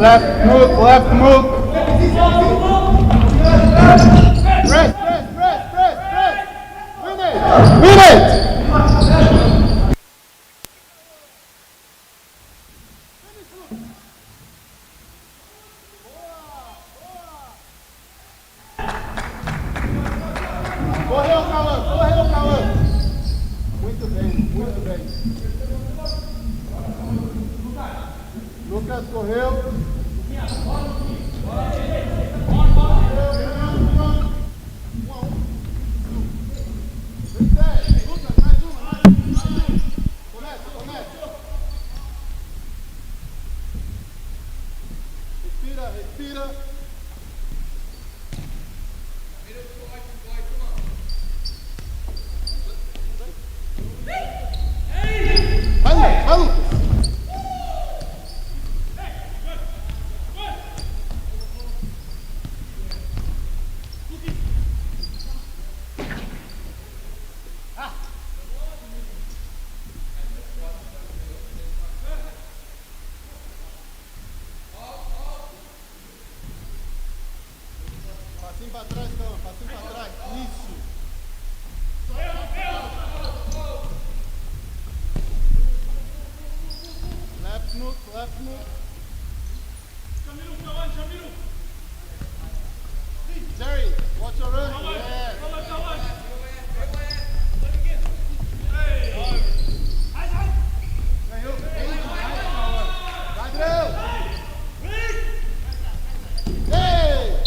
Left move, left move. Rest. Win it. Correu, Cauã. Muito bem. Lucas correu. Respira. pra trás, calma. Passinho pra trás. Isso. Left move, left move. Jerry, watch your run. Yeah. Ganhou. Padrão. Ei!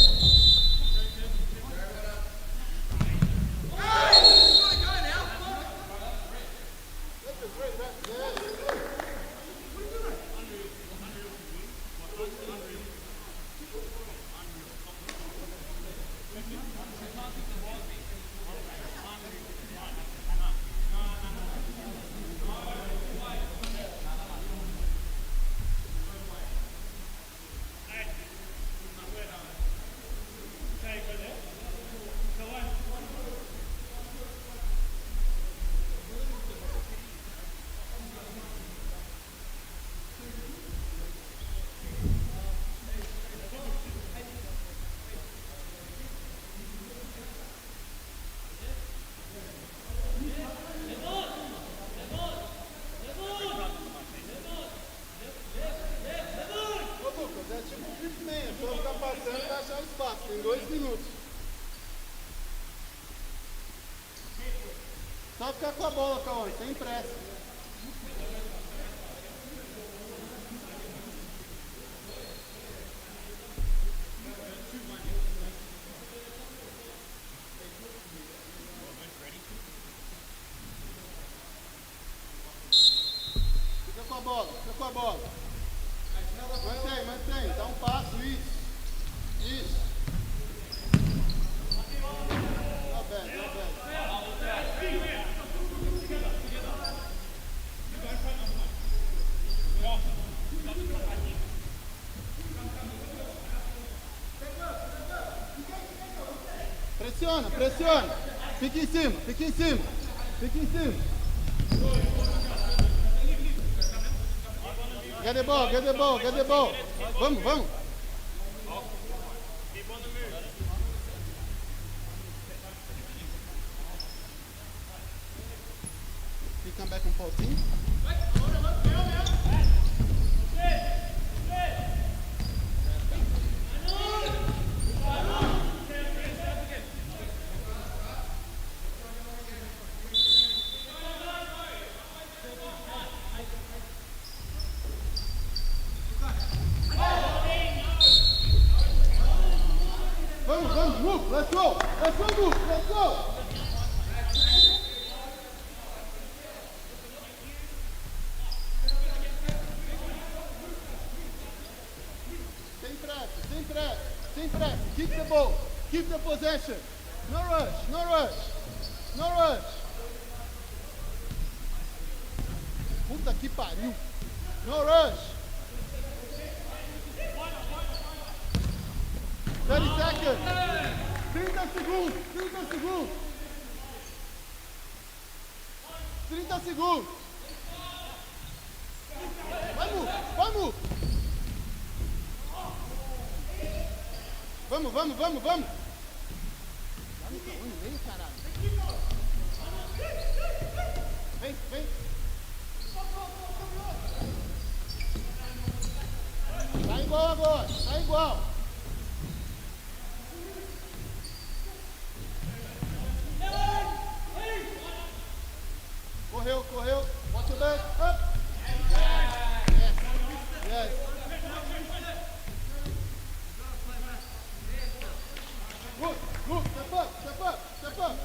Tem 2 minutos. Só ficar com a bola, Cauã, sem pressa. Fica com a bola, fica com a bola. Mantém, mantém. Dá um passo, isso. Isso. Not bad, not bad. Pressiona, pressiona. Fica em cima, fica em cima. Fica em cima. Get the ball, get the ball, get the ball. Vamos, vamos. Come back on 14. Vamos, vamos, move, let's go, move, let's go. Sem pressa, keep the ball, keep the possession. No rush, no rush, no rush. Puta que pariu. No rush. 30 seconds. 30 segundos, 30 segundos. 30 segundos. Vamos, vamos. Vamos, vamos, vamos, vamos. Vamos no meio, caralho. Vem, vem. Tá igual agora, tá igual. Correu, correu. Watch your back, up. Yes, yes. Good, good, step up, step up, step up.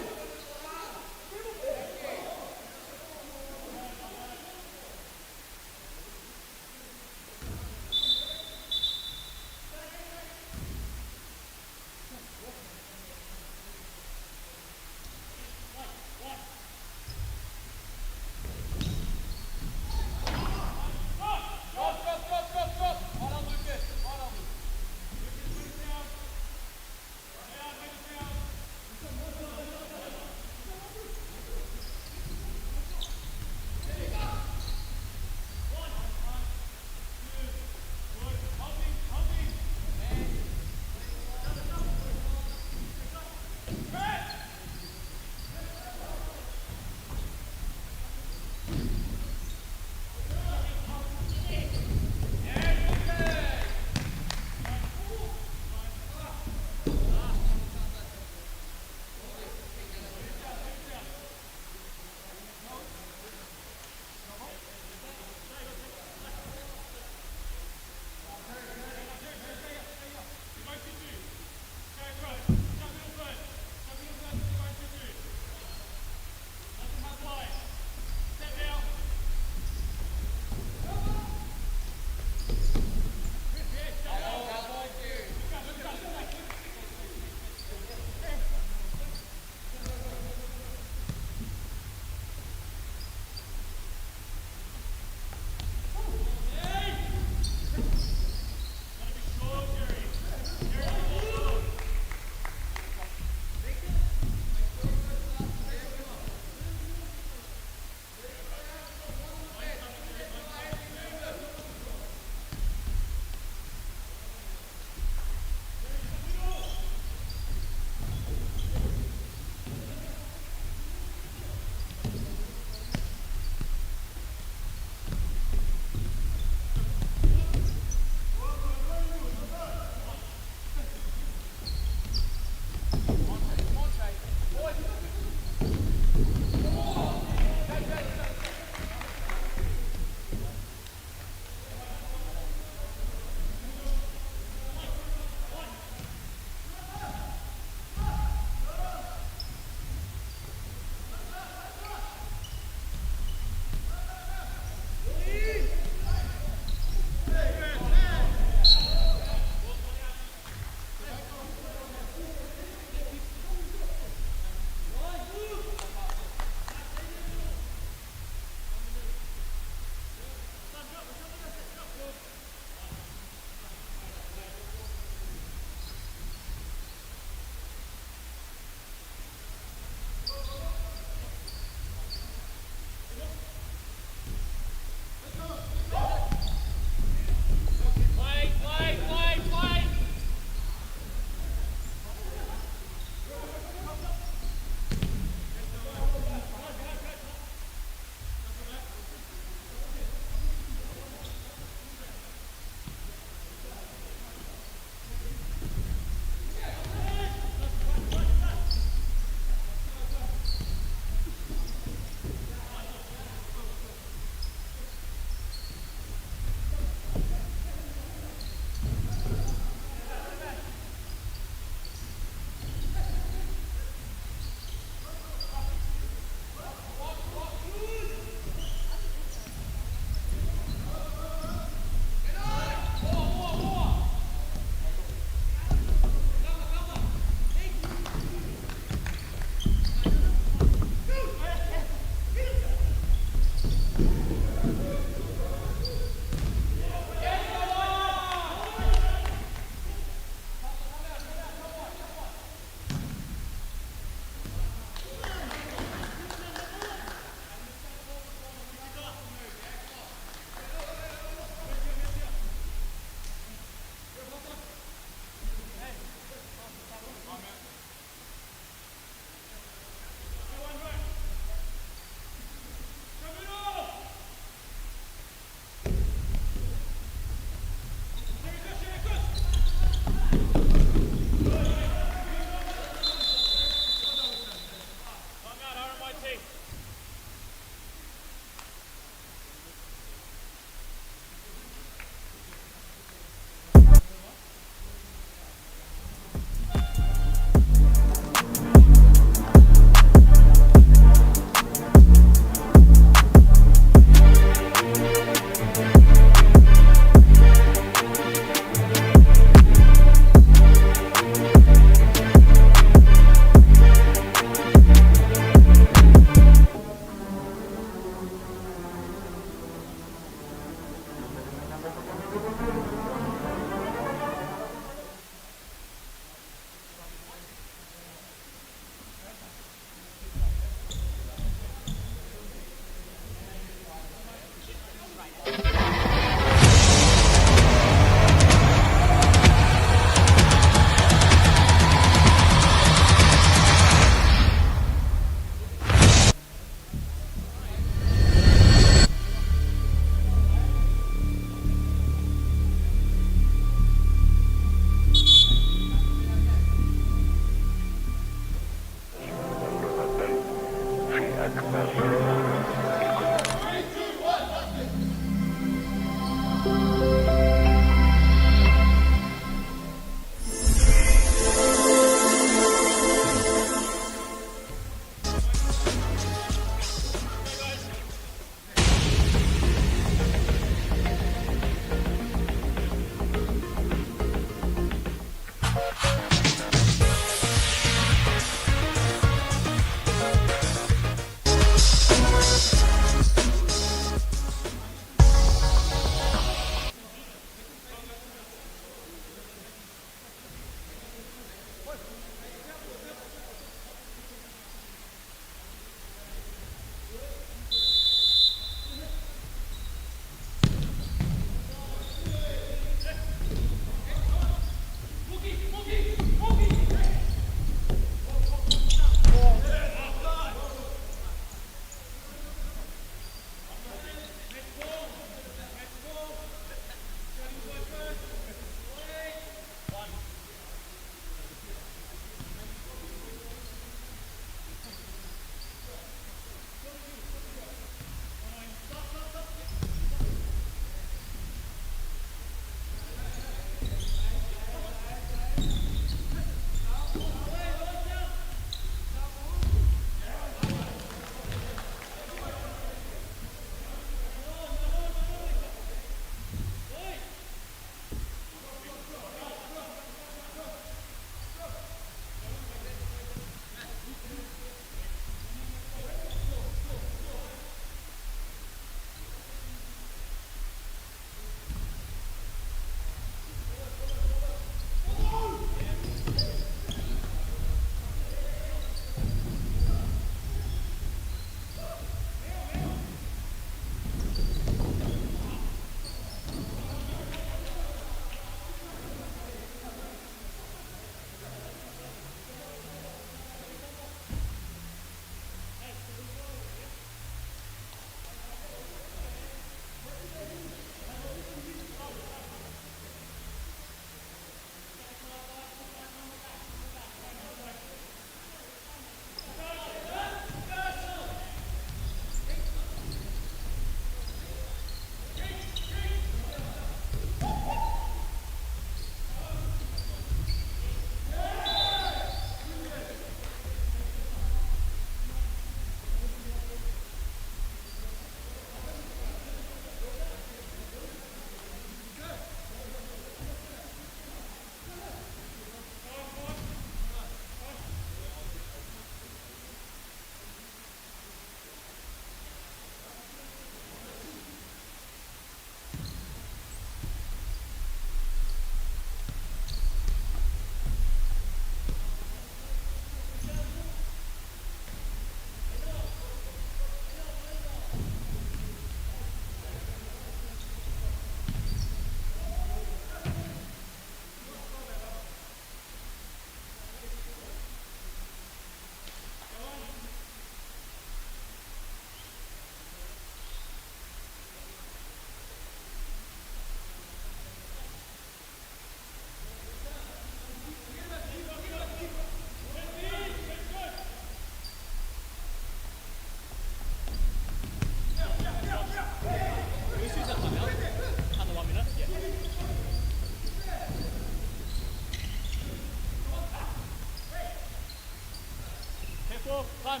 Go, Juan.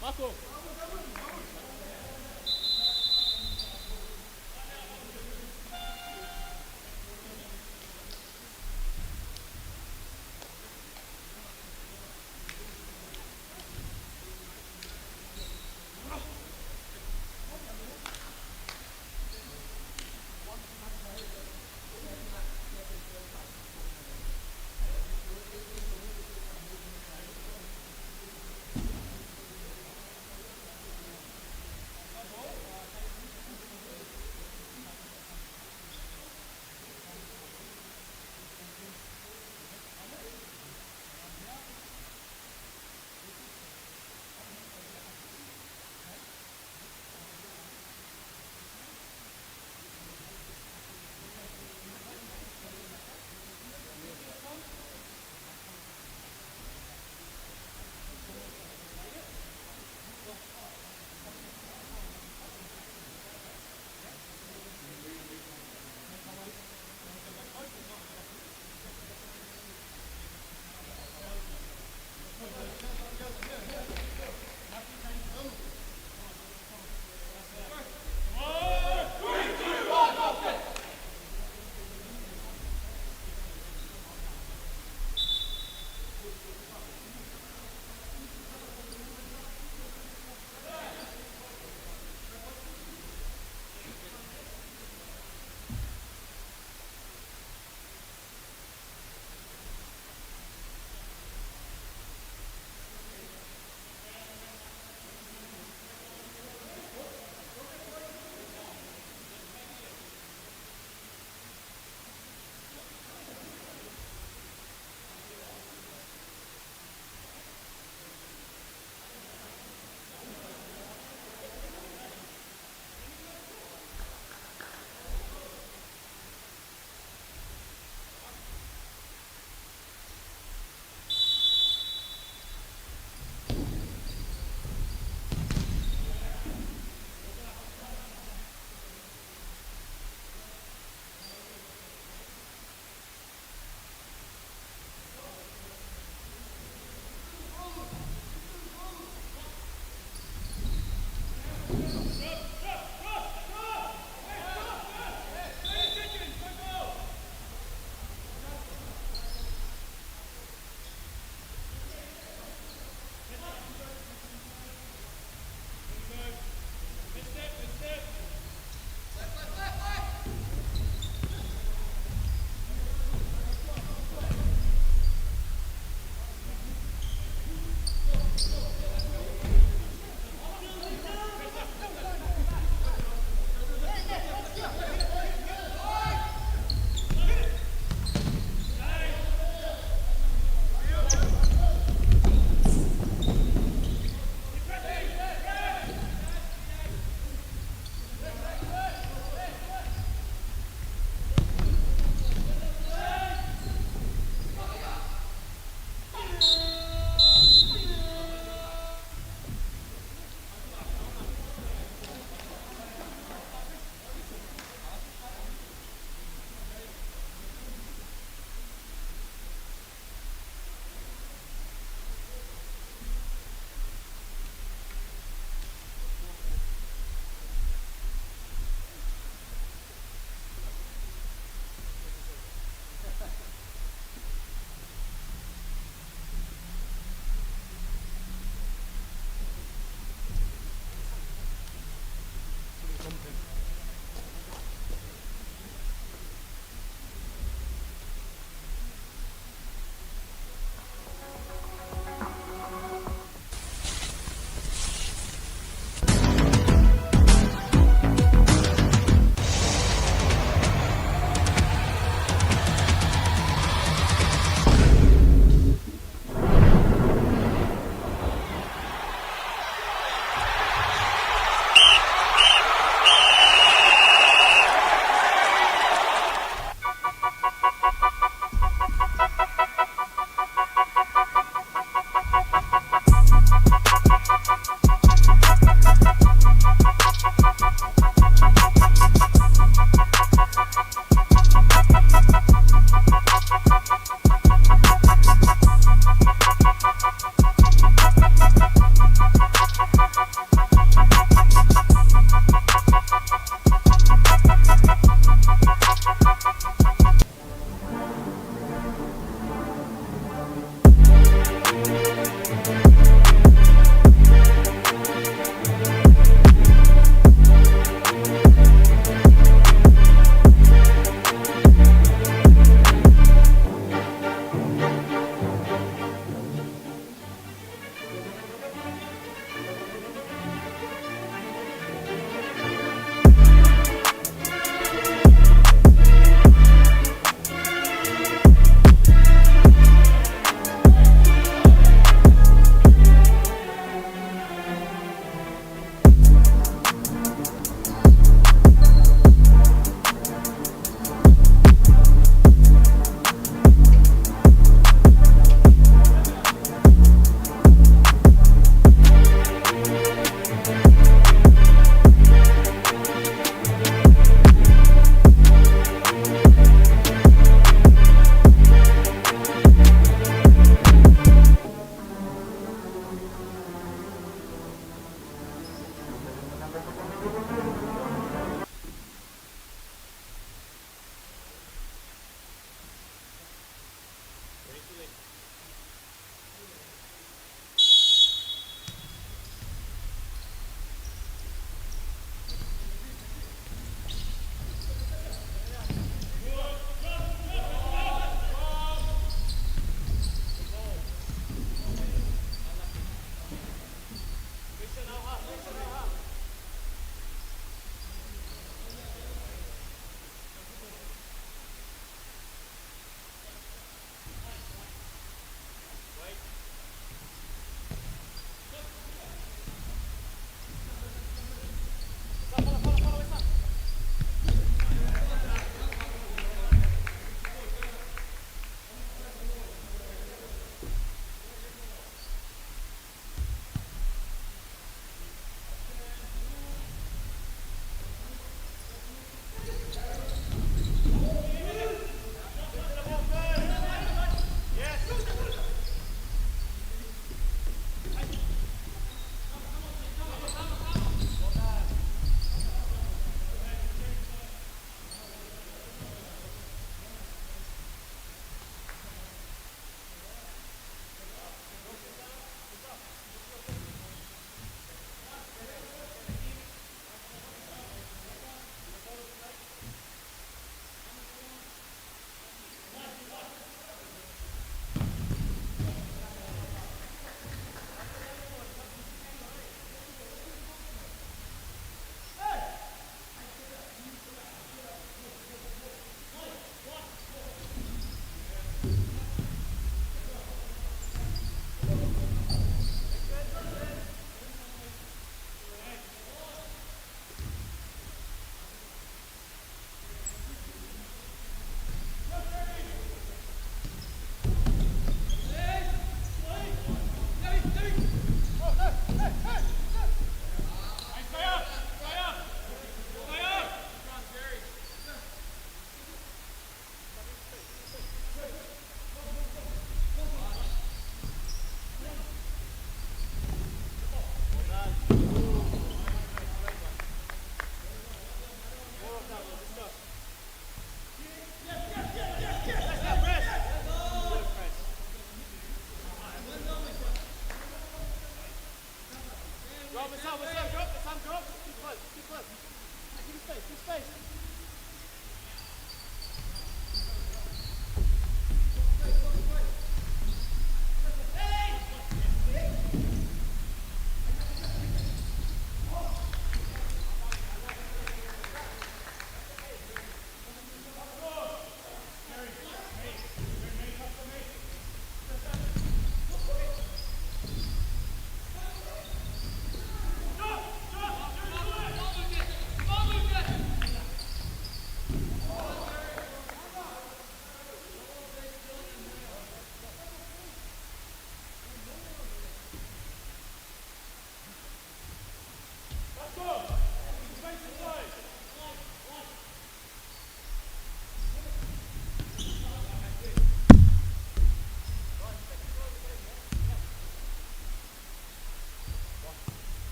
Marco.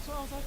what I was like.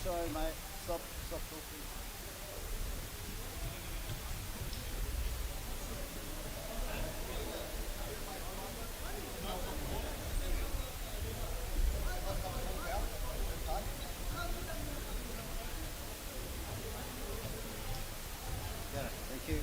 sorry, mate. Stop talking. Yeah, thank you.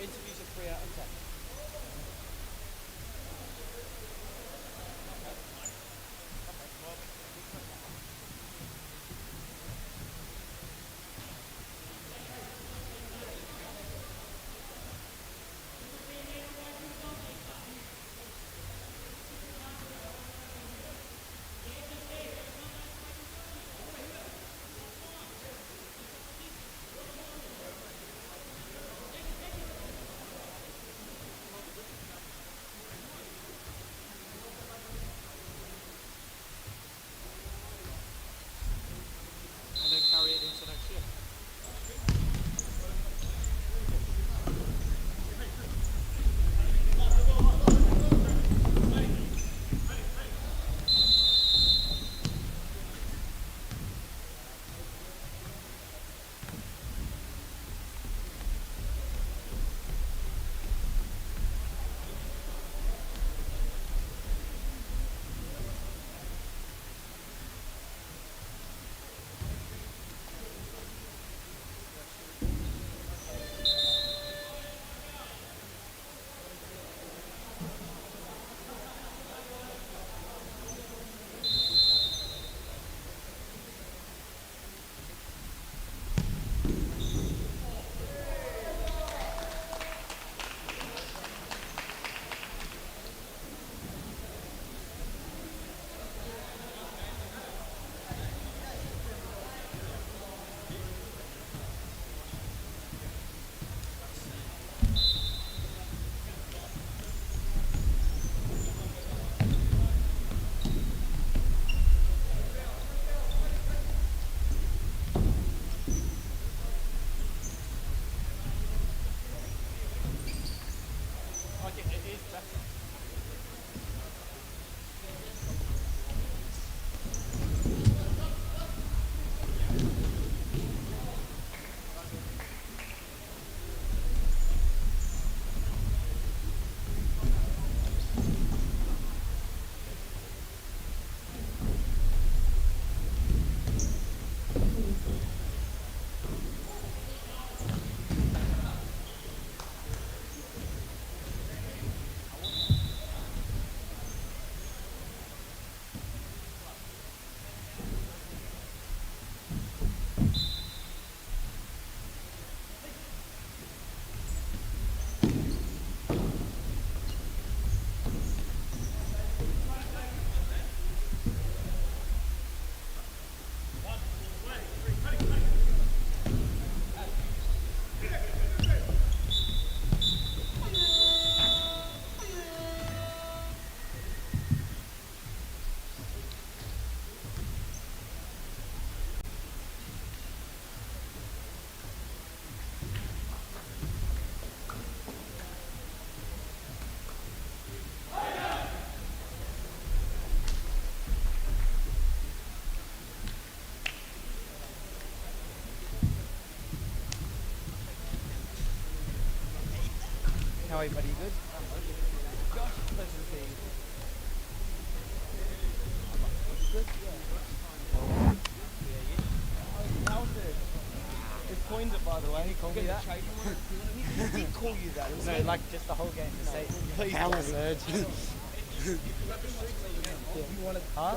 Interviews are 3 out of 10. And then carry it into next year. I think it is better. How are you, buddy? Good? Josh, pleasure to see you. Good? Yeah. How was it? It's coined it, by the way. He called me that. He did call you that. No, like just the whole game to say, please. Hell, Serge. Huh?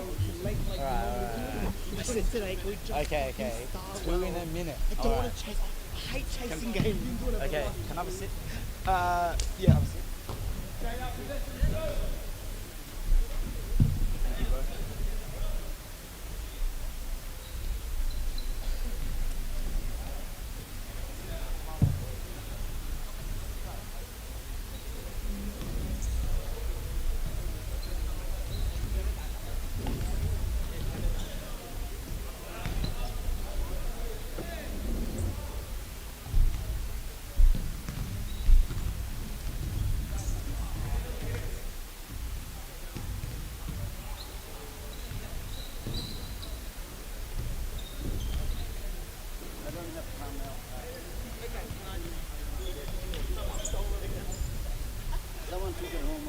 Okay. 2 in a minute. I don't want to chase. I hate chasing games. Okay, can I have a sit? Yeah, have a sit. Thank you, bro.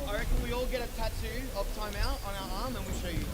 I reckon we all get a tattoo of timeout on our arm and we'll show you.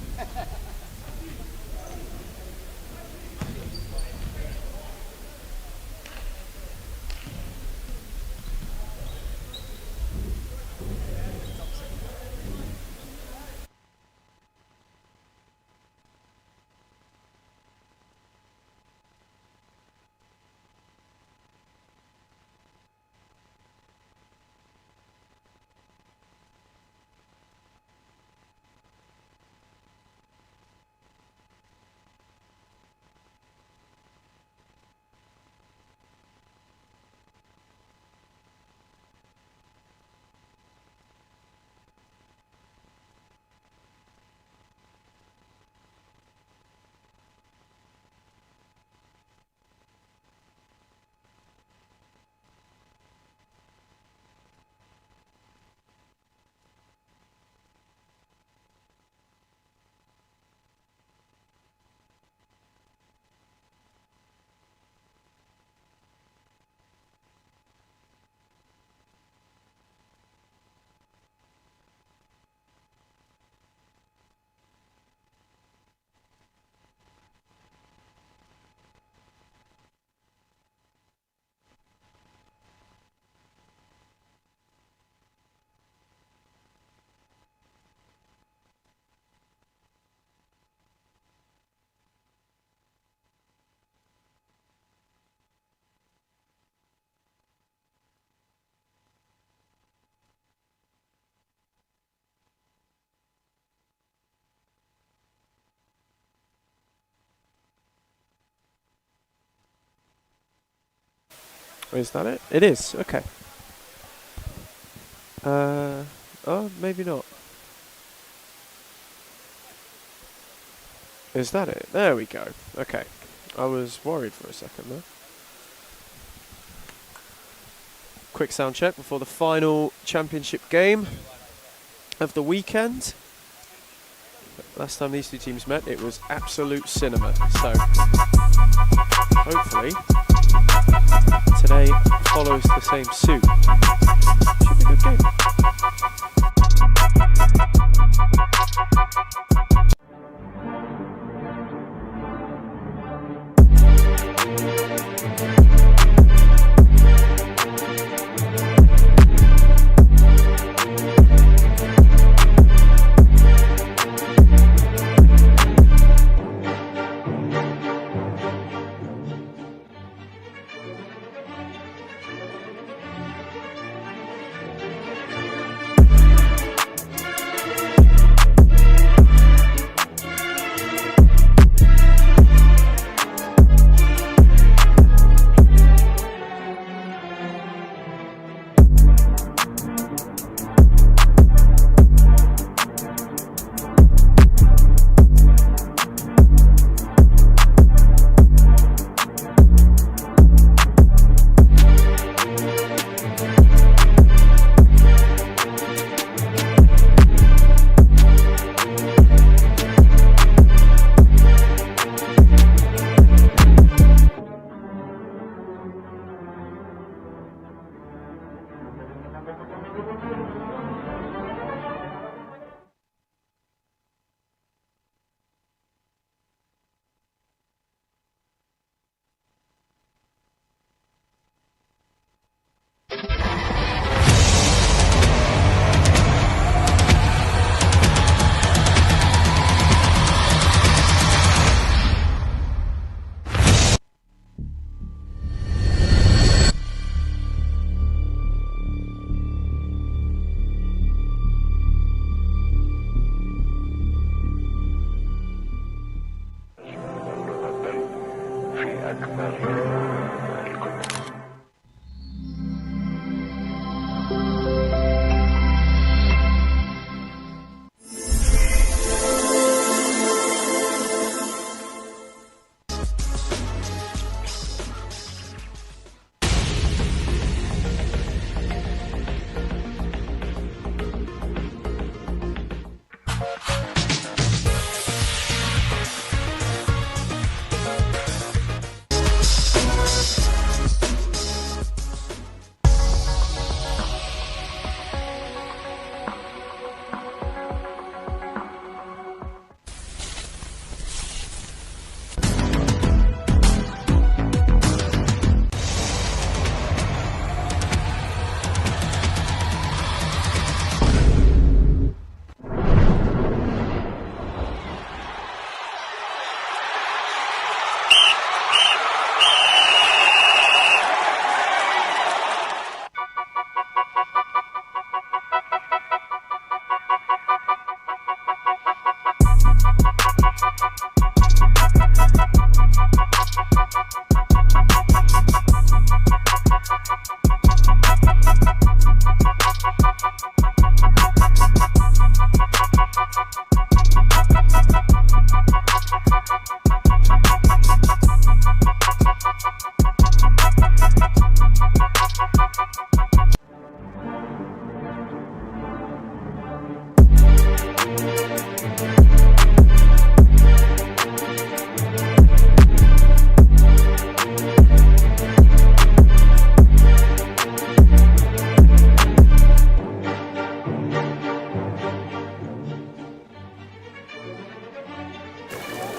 Is that it? It is. Okay. Oh, maybe not. Is that it? There we go. Okay. I was worried for a second there. Quick sound check before the final championship game of the weekend. Last time these two teams met, it was absolute cinema. So, hopefully, today follows the same suit. Should be a good game.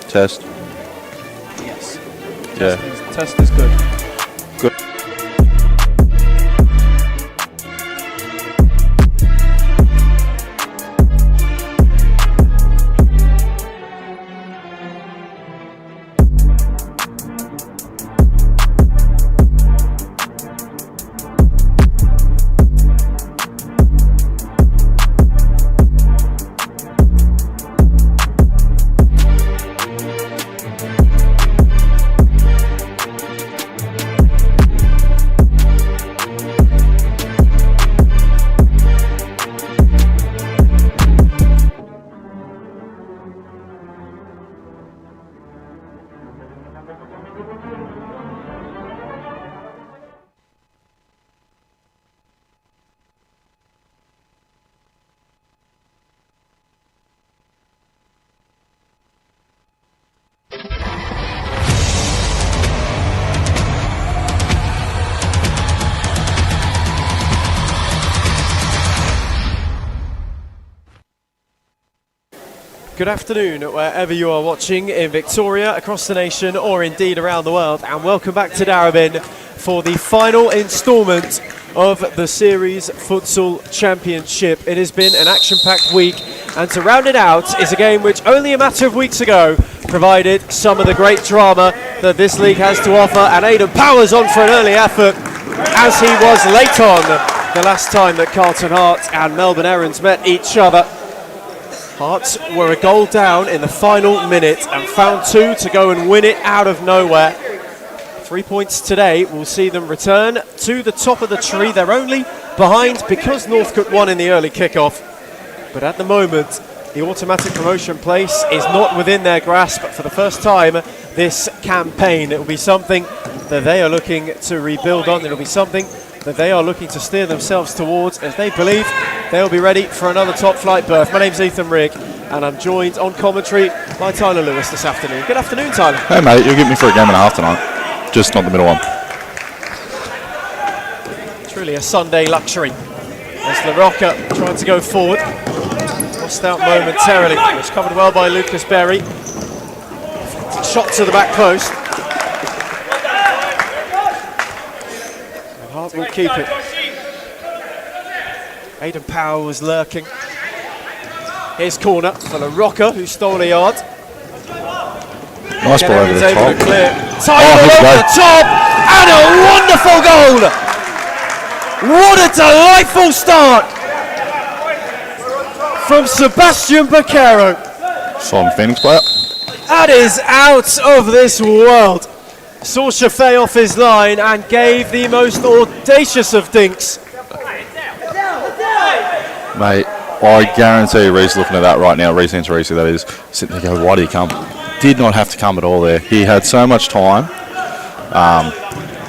Test. Yes. Yeah. Test is good. Good. Good afternoon, wherever you are watching in Victoria, across the nation, or indeed around the world, and welcome back to Darebin for the final instalment of the Series Futsal Championship. It has been an action-packed week, and to round it out is a game which only a matter of weeks ago provided some of the great drama that this league has to offer, and Aidan Powers on for an early effort, as he was late on the last time that Carlton Hearts and Melbourne Erins met each other. Hearts were a goal down in the final minute and found two to go and win it out of nowhere. 3 points today will see them return to the top of the tree. They're only behind because Northcote won in the early kickoff. But at the moment, the automatic promotion place is not within their grasp for the first time this campaign. It will be something that they are looking to rebuild on. It will be something that they are looking to steer themselves towards, as they believe they'll be ready for another top flight berth. My name's Ethan Rigg, and I'm joined on commentary by Tyler Lewis this afternoon. Good afternoon, Tyler. Hey mate, you'll get me for a game and a half tonight. Just not the middle one. Truly a Sunday luxury. As LaRocca trying to go forward. Lost out momentarily. It's covered well by Lucas Berry. Shot to the back post. And Hart will keep it. Aidan Powell was lurking. Here's corner for LaRocca, who stole a yard. Nice ball over the top. Over the top, and a wonderful goal! What a delightful start from Sebastian Baquero. Solid Phoenix player. That is out of this world. Saw Shafay off his line and gave the most audacious of dinks. Mate, I guarantee you Reece looking at that right now, Reece that is, sitting there going, why did he come? Did not have to come at all there. He had so much time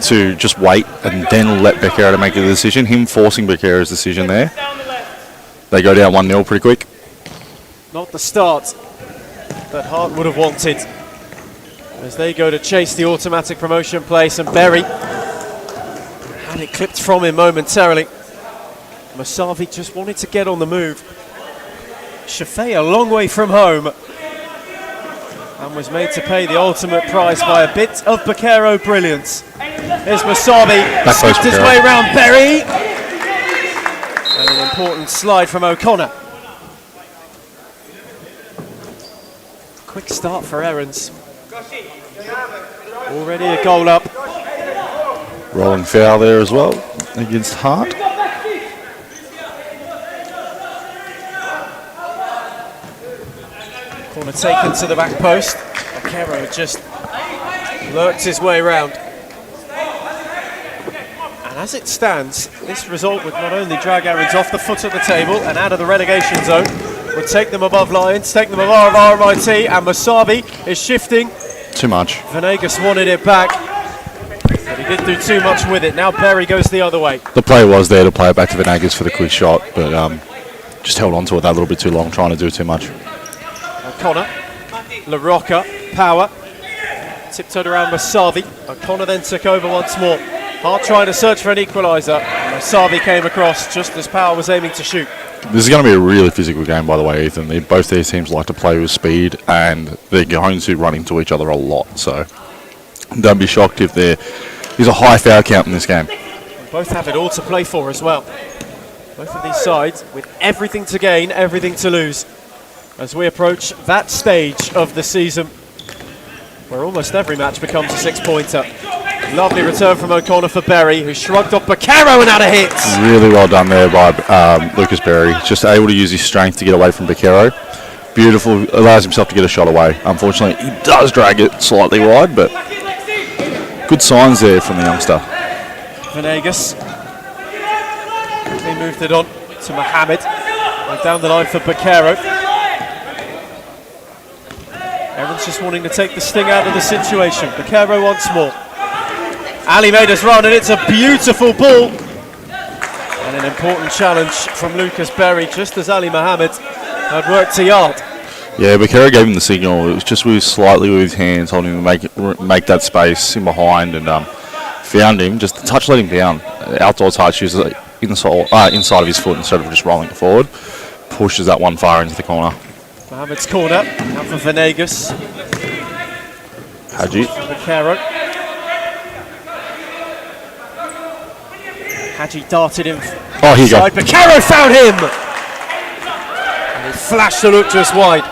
to just wait and then let Baquero make a decision. Him forcing Baquero's decision there. They go down 1-0 pretty quick. Not the start that Hart would have wanted, as they go to chase the automatic promotion place, and Berry had it clipped from him momentarily. Masavi just wanted to get on the move. Shafay a long way from home, and was made to pay the ultimate price by a bit of Baquero brilliance. Here's Masavi, slipped his way around Berry, and an important slide from O'Connor. Quick start for Erins. Already a goal up. Rolling foul there as well against Hart. Corner taken to the back post. Baquero just lurked his way round. And as it stands, this result would not only drag Erins off the foot of the table and out of the relegation zone, would take them above Lions, take them above RMIT, and Masavi is shifting. Too much. Venegas wanted it back, but he didn't do too much with it. Now Berry goes the other way. The play was there to play it back to Venegas for the quick shot, but just held on to it that little bit too long, trying to do too much. O'Connor, LaRocca, Power, tiptoed around Masavi. O'Connor then took over once more. Hart trying to search for an equaliser. Masavi came across just as Power was aiming to shoot. This is going to be a really physical game, by the way, Ethan. Both these teams like to play with speed, and they're going to run into each other a lot. So don't be shocked if there is a high foul count in this game. Both have it all to play for as well. Both of these sides with everything to gain, everything to lose, as we approach that stage of the season where almost every match becomes a 6-pointer. Lovely return from O'Connor for Berry, who shrugged off Baquero and had a hit. Really well done there by Lucas Berry. Just able to use his strength to get away from Baquero. Beautiful, allows himself to get a shot away. Unfortunately, he does drag it slightly wide, but good signs there from the youngster. Venegas. He moved it on to Mohammed. And down the line for Baquero. Everyone's just wanting to take the sting out of the situation. Baquero once more. Ali made us run, and it's a beautiful ball. And an important challenge from Lucas Berry, just as Ali Mohammed had worked a yard. Yeah, Baquero gave him the signal. It was just slightly with his hands, holding him to make that space in behind, and found him. Just the touch let him down. Outdoors hard shoes inside of his foot instead of just rolling it forward. Pushes that one far into the corner. Mohamed's corner, out for Venegas. Haji. Vaquero. Haji darted him. Oh, here you go. Vaquero found him! And he flashed the look just wide.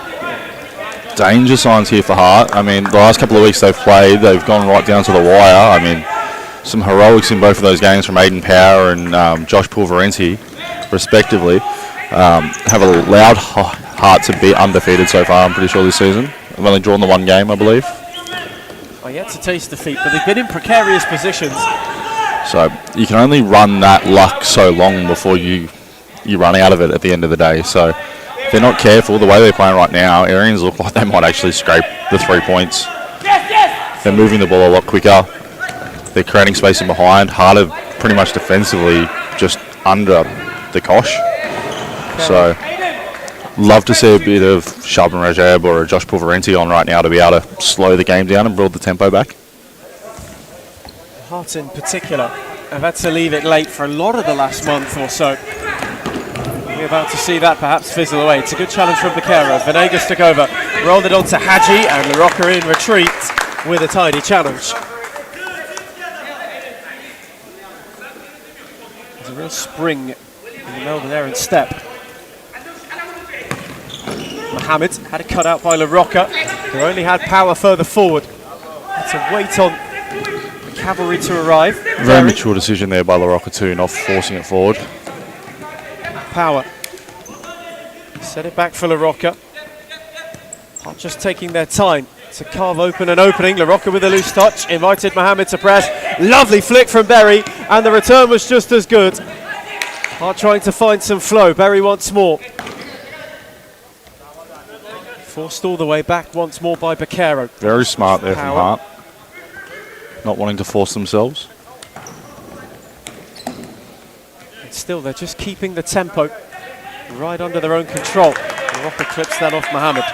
Danger signs here for Hart. I mean, the last couple of weeks they've played, they've gone right down to the wire. I mean, some heroics in both of those games from Aiden Power and Josh Pulverenti, respectively. Have allowed Hart to be undefeated so far, I'm pretty sure, this season. They've only drawn the one game, I believe. Well, yet to taste defeat, but they've been in precarious positions. So you can only run that luck so long before you run out of it at the end of the day. So if they're not careful, the way they're playing right now, Arians look like they might actually scrape the 3 points. They're moving the ball a lot quicker. They're creating space in behind. Harder pretty much defensively just under the cosh. So love to see a bit of Shaban Rajab or a Josh Pulverenti on right now to be able to slow the game down and build the tempo back. Hart in particular have had to leave it late for a lot of the last month or so. We're about to see that perhaps fizzle away. It's a good challenge from Vaquero. Venegas took over, rolled it on to Haji, and LaRocca in retreat with a tidy challenge. There's a real spring in the Melbourne Aaron step. Mohamed had it cut out by LaRocca, who only had power further forward. Had to wait on the cavalry to arrive. Very mature decision there by LaRocca too, not forcing it forward. Power. Set it back for LaRocca. Not just taking their time to carve open an opening. LaRocca with a loose touch, invited Mohamed to press. Lovely flick from Berry, and the return was just as good. Hart trying to find some flow. Berry once more. Forced all the way back once more by Vaquero. Very smart there from Hart. Not wanting to force themselves. And still, they're just keeping the tempo right under their own control. LaRocca clips that off Mohamed.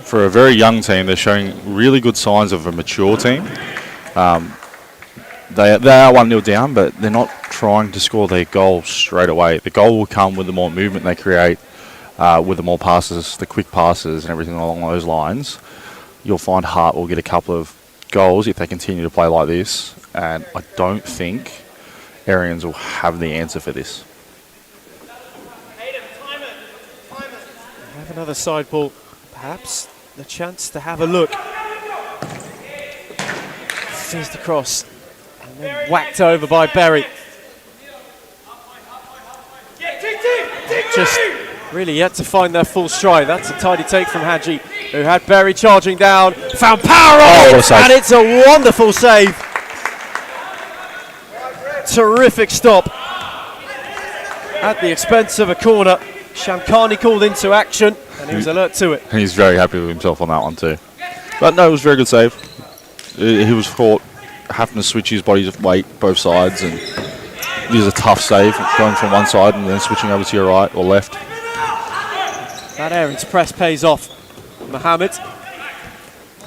For a very young team, they're showing really good signs of a mature team. They are 1-0 down, but they're not trying to score their goal straight away. The goal will come with the more movement they create, with the more passes, the quick passes and everything along those lines. You'll find Hart will get a couple of goals if they continue to play like this, and I don't think Arians will have the answer for this. Have another side ball, perhaps the chance to have a look. Fizzed across and then whacked over by Berry. Just really yet to find their full stride. That's a tidy take from Haji, who had Berry charging down, found power on it, and it's a wonderful save. Terrific stop at the expense of a corner. Shamkhani called into action, and he was alert to it. And he's very happy with himself on that one too. But no, it was a very good save. He was caught having to switch his body's weight both sides, and it was a tough save, going from one side and then switching over to your right or left. That Aaron's press pays off. Mohamed.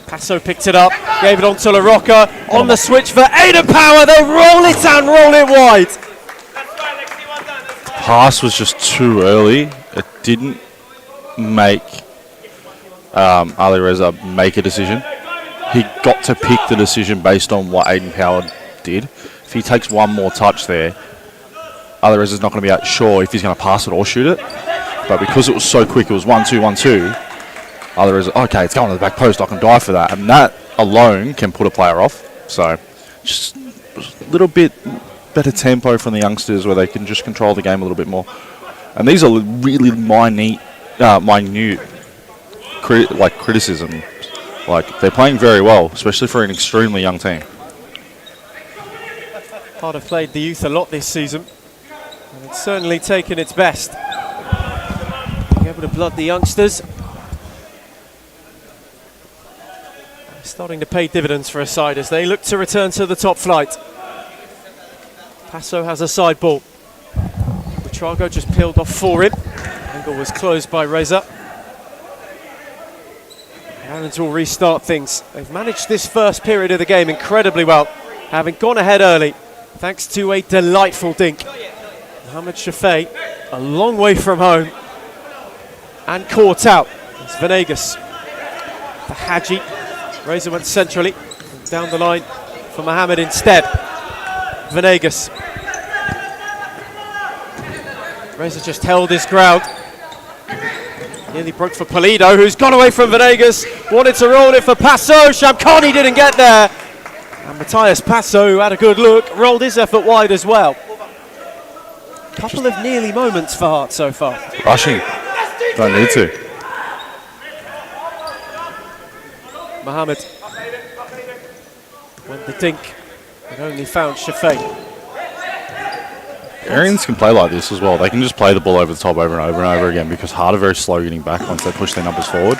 Passo picked it up, gave it on to LaRocca. On the switch for Aiden Power, they roll it and roll it wide. The pass was just too early. It didn't make Ali Reza make a decision. He got to pick the decision based on what Aiden Power did. If he takes one more touch there, Ali Reza's not going to be sure if he's going to pass it or shoot it. But because it was so quick, it was 1-2, 1-2. Ali Reza, okay, it's going to the back post, I can die for that. And that alone can put a player off. So just a little bit better tempo from the youngsters where they can just control the game a little bit more. And these are really minute criticism. Like, they're playing very well, especially for an extremely young team. Hart have played the youth a lot this season, and it's certainly taken its best. Being able to blood the youngsters. Starting to pay dividends for a side as they look to return to the top flight. Passo has a side ball. Buitrago just peeled off for him. Angle was closed by Reza. Aaron's will restart things. They've managed this first period of the game incredibly well, having gone ahead early thanks to a delightful dink. Mohamed Shafei, a long way from home, and caught out. It's Venegas for Hadji. Reza went centrally, down the line for Mohammed instead. Venegas. Reza just held his ground. Nearly broke for Pulido, who's gone away from Venegas. Wanted to roll it for Passo. Shamkhani didn't get there. And Matthias Passo, who had a good look, rolled his effort wide as well. Couple of nearly moments for Hart so far. Rushing. Don't need to. Mohammed. When the dink had only found Shafay. Arians can play like this as well. They can just play the ball over the top over and over and over again because Hart are very slow getting back once they push their numbers forward.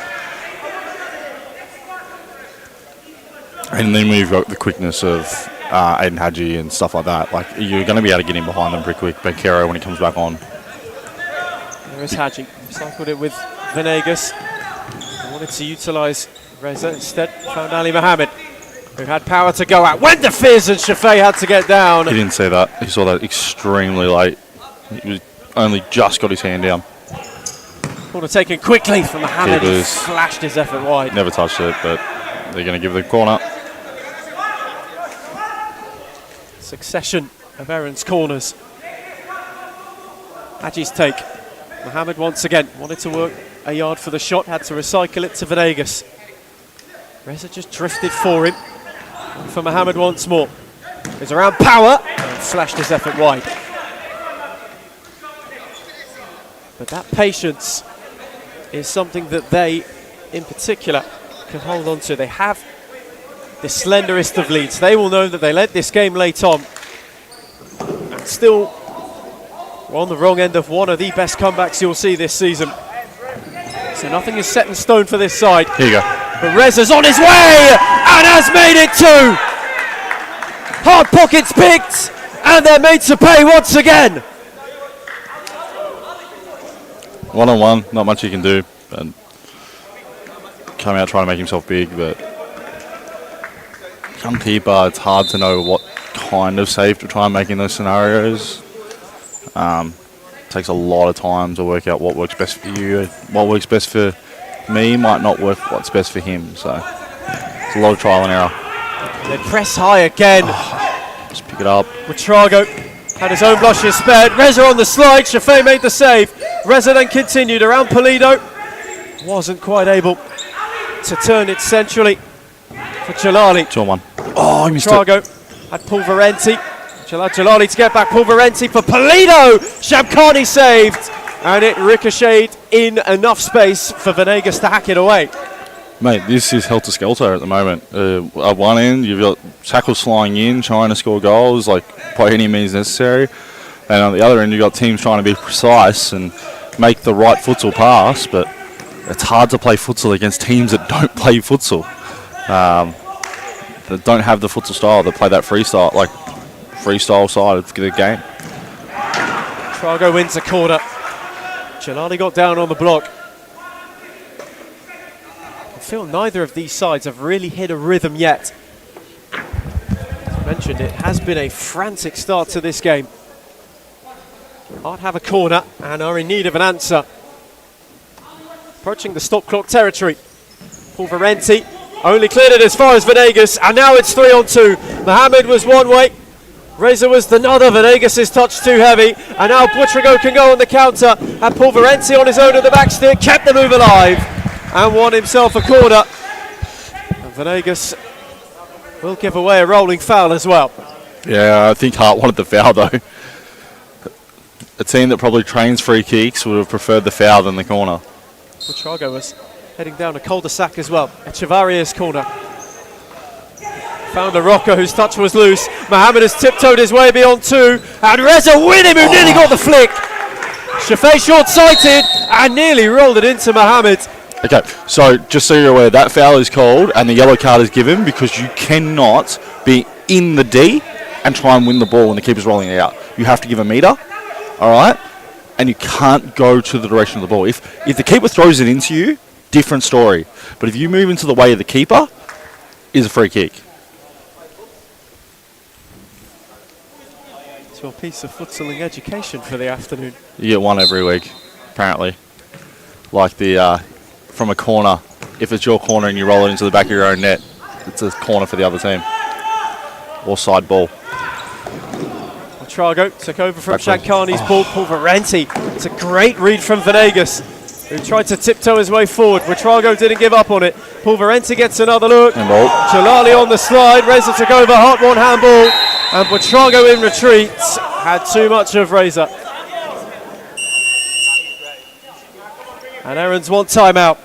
And then we've got the quickness of Aiden Hadji and stuff like that. Like, you're going to be able to get in behind them pretty quick. Benkero, when he comes back on. There is Hadji. Cycled it with Venegas. Wanted to utilise Reza. Instead, found Ali Mohammed, who had power to go out. Went to Fizz and Shafay had to get down. He didn't see that. He saw that extremely late. He only just got his hand down. Corner taken quickly from Mohammed. He Keepers. flashed his effort wide. Never touched it, but they're going to give the corner. Succession of Aaron's corners. Hadji's take. Mohammed once again wanted to work a yard for the shot, had to recycle it to Venegas. Reza just drifted for him. And for Mohammed once more. He's around power and flashed his effort wide. But that patience is something that they, in particular, can hold on to. They have the slenderest of leads. They will know that they led this game late on. And still, we're on the wrong end of one of the best comebacks you'll see this season. So nothing is set in stone for this side. Here you go. But Reza's on his way and has made it two. Hard pockets picked and they're made to pay once again. One-on-one, not much he can do. And come out trying to make himself big, but young keeper, it's hard to know what kind of save to try and make in those scenarios. Takes a lot of time to work out what works best for you. What works best for me might not work what's best for him. So it's a lot of trial and error. They press high again. Just pick it up. Watrago had his own blushes spared. Reza on the slide. Shafay made the save. Reza then continued around Pulido. Wasn't quite able to turn it centrally for Jalali. 2-on-1. Oh, he missed it. Watrago had Pulverenti. Jalali to get back. Pulverenti for Pulido. Shamkhani saved. And it ricocheted in enough space for Venegas to hack it away. Mate, this is helter-skelter at the moment. At one end, you've got tackles flying in, trying to score goals, like, by any means necessary. And on the other end, you've got teams trying to be precise and make the right futsal pass, but it's hard to play futsal against teams that don't play futsal. That don't have the futsal style, that play that freestyle side of the game. Trago wins the corner. Jalali got down on the block. I feel neither of these sides have really hit a rhythm yet. As I mentioned, it has been a frantic start to this game. Hart have a corner and are in need of an answer. Approaching the stop clock territory. Pulverenti only cleared it as far as Venegas, and now it's 3-on-2. Mohammed was one way. Reza was the other. Venegas' touch too heavy, and now Buitrago can go on the counter. Had Pulverenti on his own at the back stick, kept the move alive, and won himself a corner. And Venegas will give away a rolling foul as well. Yeah, I think Hart wanted the foul though. A team that probably trains free kicks would have preferred the foul than the corner. Buitrago was heading down a cul-de-sac as well. Echevarria's corner. Found a rocker whose touch was loose. Mohammed has tiptoed his way beyond two. And Reza with him, who nearly got the flick. Shafay short-sighted and nearly rolled it into Mohammed. Okay, so just so you're aware, that foul is called and the yellow card is given because you cannot be in the D and try and win the ball when the keeper's rolling it out. You have to give a meter, all right? And you can't go to the direction of the ball. If the keeper throws it into you, different story. But if you move into the way of the keeper, is a free kick. Your piece of futsaling education for the afternoon. You get one every week, apparently. like the from a corner. If it's your corner and you roll it into the back of your own net, it's a corner for the other team. Or side ball. Trago took over from Shankani's ball. Pulverenti. It's a great read from Venegas, who tried to tiptoe his way forward. Trago didn't give up on it. Pulverenti gets another look. Jalali on the slide. Reza took over. Hart won handball. And Trago in retreat. Had too much of Reza. And Aaron's want timeout.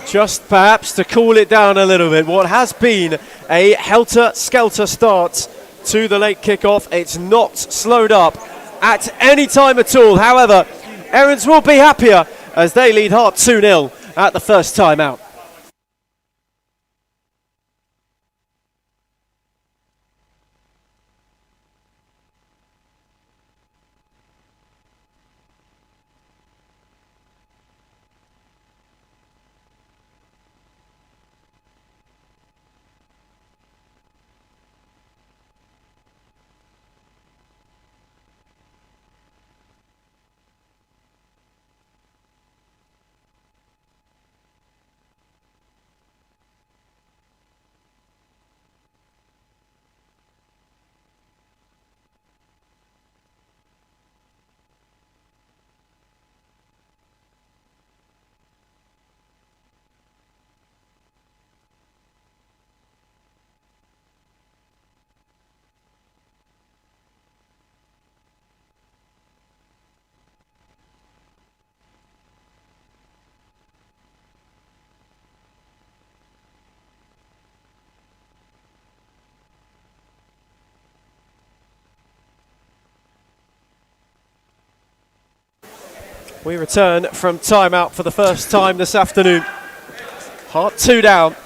Just perhaps to cool it down a little bit. What has been a helter-skelter start to the late kickoff. It's not slowed up at any time at all. However, Aaron's will be happier as they lead Hart 2-0 at the first time out. We return from timeout for the first time this afternoon. Hart 2 down,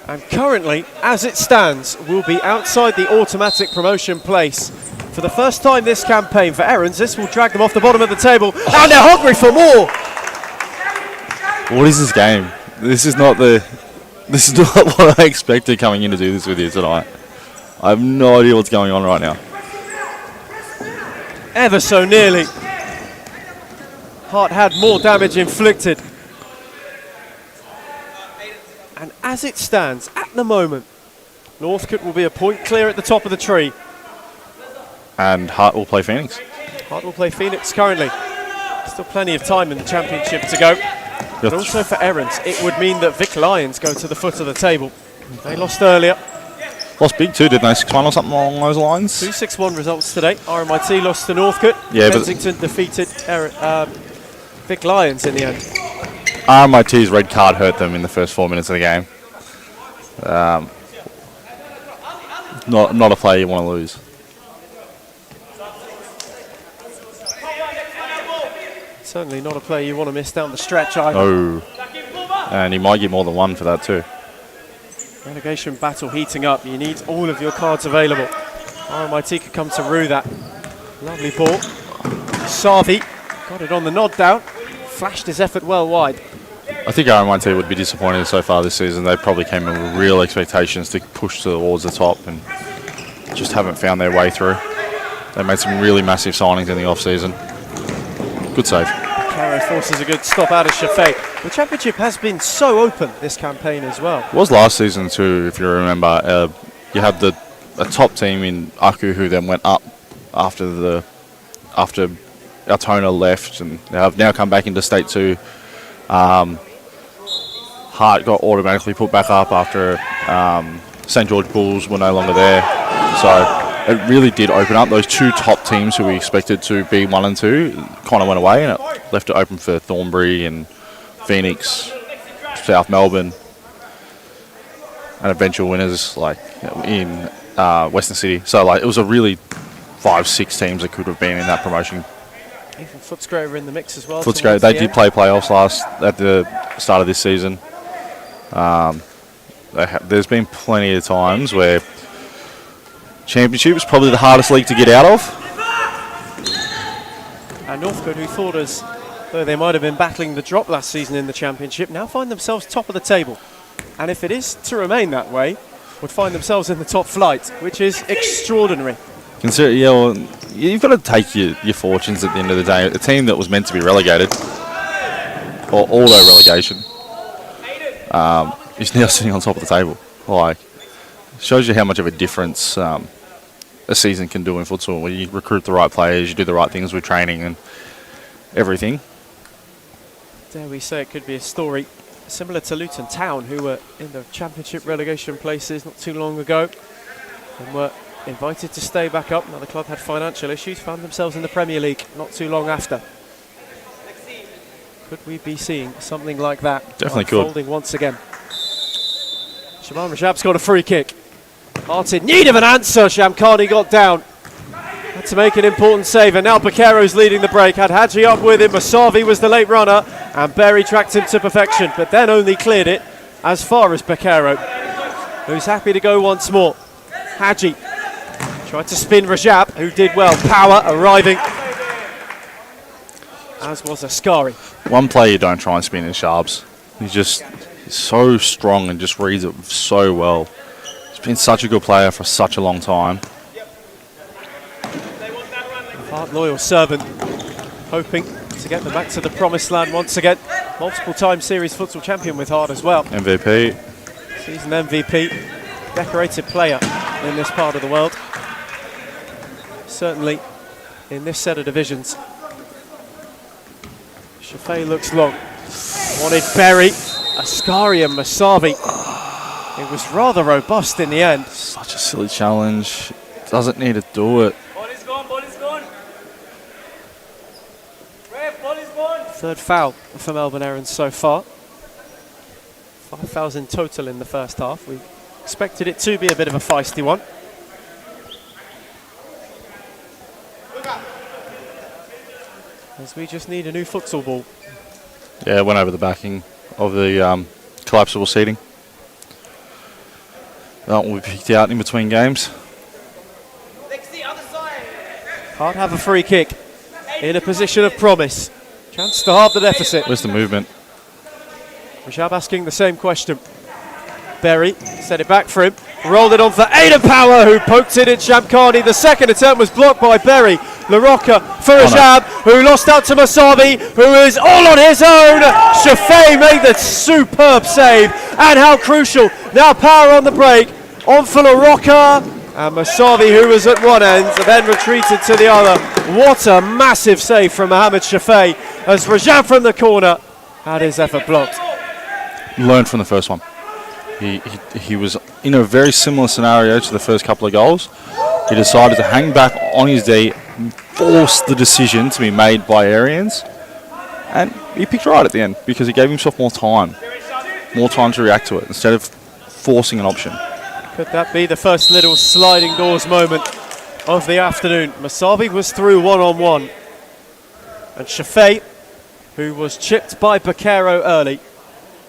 and currently, as it stands, will be outside the automatic promotion place. For the first time this campaign for Aaron's, this will drag them off the bottom of the table, and they're hungry for more! What is this game? This is not what I expected coming in to do this with you tonight. I have no idea what's going on right now. Ever so nearly. Hart had more damage inflicted. And as it stands at the moment, Northcote will be a point clear at the top of the tree. And Hart will play Phoenix. Hart will play Phoenix currently. Still plenty of time in the championship to go. But also for Aaron's, it would mean that Vic Lions go to the foot of the table. They lost earlier. Lost big too, didn't they? 6-1 or something along those lines? 2 6-1 results today. RMIT lost to Northcote. Yeah, Kensington defeated Vic Lions in the end. RMIT's red card hurt them in the first 4 minutes of the game. Not a player you want to lose. Certainly not a player you want to miss down the stretch either. Oh. And he might get more than one for that too. Relegation battle heating up. You need all of your cards available. RMIT could come to rue that. Lovely ball. Savi got it on the nod down. Flashed his effort well wide. I think RMIT would be disappointed so far this season. They probably came in with real expectations to push towards the top and just haven't found their way through. They made some really massive signings in the off-season. Good save. Caro forces a good stop out of Shafay. The championship has been so open this campaign as well. It was last season too, if you remember. You had a top team in Aku who then went up after Altona left, and they have now come back into State 2. Hart got automatically put back up after St George Bulls were no longer there. So it really did open up. Those two top teams who we expected to be 1 and 2 kind of went away, and it left it open for Thornbury and Phoenix, South Melbourne, and eventual winners like in Western City. So like it was a really 5-6 teams that could have been in that promotion. Even Footscray were in the mix as well. Footscray, they did play playoffs at the start of this season. There's been plenty of times where Championship is probably the hardest league to get out of. And Northcote, who thought as though they might have been battling the drop last season in the Championship, now find themselves top of the table. And if it is to remain that way, would find themselves in the top flight, which is extraordinary. You've got to take your fortunes at the end of the day. A team that was meant to be relegated or auto relegation. He's now sitting on top of the table. Like, shows you how much of a difference a season can do in futsal. When you recruit the right players, you do the right things with training and everything. Dare we say it could be a story similar to Luton Town, who were in the championship relegation places not too long ago and were invited to stay back up. Now the club had financial issues, found themselves in the Premier League not too long after. Could we be seeing something like that? Definitely could. Unfolding once again. Shaban Rajab's got a free kick. Hearts in need of an answer. Shamkhani got down. Had to make an important save, and now Bakairo's leading the break. Had Hadji up with him. Masavi was the late runner, and Berry tracked him to perfection, but then only cleared it as far as Bakairo, who's happy to go once more. Hadji tried to spin Rajab, who did well. Power arriving, as was Askari. One player you don't try and spin is Sharps. He's so strong and just reads it so well. He's been such a good player for such a long time. Hard loyal servant, hoping to get them back to the promised land once again. Multiple-time series futsal champion with Hard as well. MVP. Season MVP, decorated player in this part of the world. Certainly in this set of divisions. Shafei looks long. Wanted Berry, Askari and Masavi. It was rather robust in the end. Such a silly challenge. Doesn't need to do it. Ball is gone, ball is gone. Ref, ball is gone. Third foul for Melbourne Erins so far. 5 fouls in total in the first half. We expected it to be a bit of a feisty one. As we just need a new futsal ball. Yeah, it went over the backing of the collapsible seating. That will be picked out in between games. Hard have a free kick in a position of promise. Chance to halve the deficit. Where's the movement? Rajab asking the same question. Berry set it back for him. Rolled it on for Aidan Power, who poked it at Shamkhani. The second attempt was blocked by Berry. LaRocca for Rajab, who lost out to Masavi, who is all on his own. Shafei made the superb save. And how crucial. Now Power on the break. On for LaRocca. And Masavi, who was at one end, then retreated to the other. What a massive save from Mohamed Shafei as Rajab from the corner had his effort blocked. Learned from the first one. He was in a very similar scenario to the first couple of goals. He decided to hang back on his D, force the decision to be made by Arians, and he picked right at the end because he gave himself more time to react to it instead of forcing an option. Could that be the first little sliding doors moment of the afternoon? Masavi was through one-on-one, and Shafei, who was chipped by Bakairo early,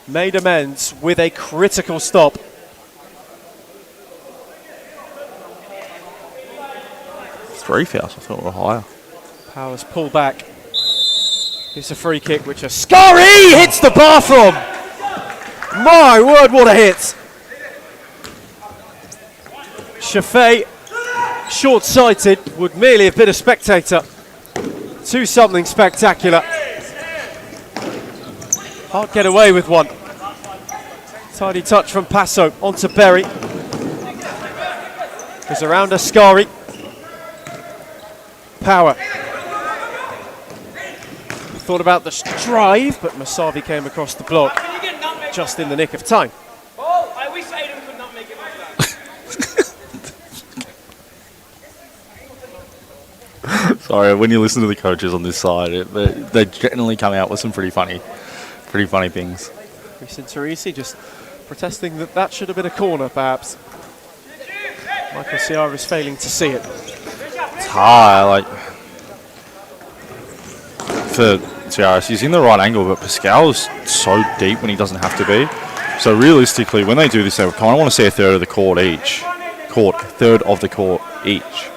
made amends with a critical stop. Three fouls, I thought were higher. Powers pull back. It's a free kick which Askari hits the bar from. My word, what a hit. Shafei, short-sighted, would merely have been a spectator to something spectacular. Can't get away with one. Tidy touch from Passo onto Berry. Goes around Askari. Power. Thought about the drive, but Masavi came across the block just in the nick of time. Oh, I wish Aidan could not make it like that. Sorry, when you listen to the coaches on this side, they generally come out with some pretty funny things. Christian Teresi just protesting that should have been a corner, perhaps. Michael Ciara is failing to see it. It's high, for Ciaris, he's in the right angle, but Pascal's so deep when he doesn't have to be. So realistically, when they do this, they kind of want to see a third of the court each.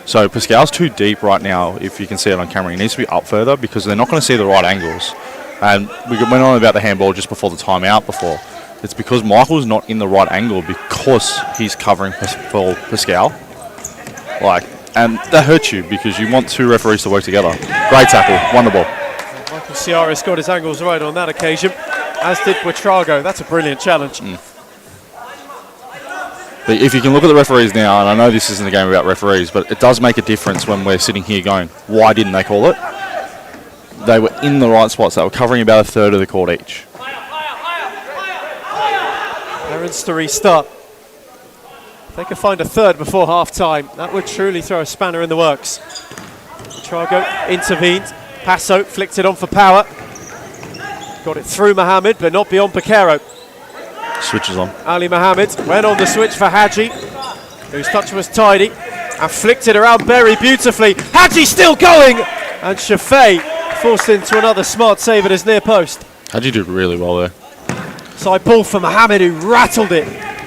So Pascal's too deep right now, if you can see it on camera. He needs to be up further because they're not going to see the right angles. And we went on about the handball just before the timeout before. It's because Michael's not in the right angle because he's covering for Pascal. And that hurts you because you want two referees to work together. Great tackle, won the ball. Michael Ciara's got his angles right on that occasion, as did Buitrago. That's a brilliant challenge. But if you can look at the referees now, and I know this isn't a game about referees, but it does make a difference when we're sitting here going, why didn't they call it? They were in the right spots. They were covering about a third of the court each. Errands to restart. If they could find a third before half-time, that would truly throw a spanner in the works. Buitrago intervened. Passo flicked it on for Power. Got it through Mohammed, but not beyond Bakero. Switches on. Ali Mohammed went on the switch for Hadji, whose touch was tidy, and flicked it around Berry beautifully. Hadji still going! And Shafei forced into another smart save at his near post. Hadji did really well there. Side ball for Mohammed, who rattled it.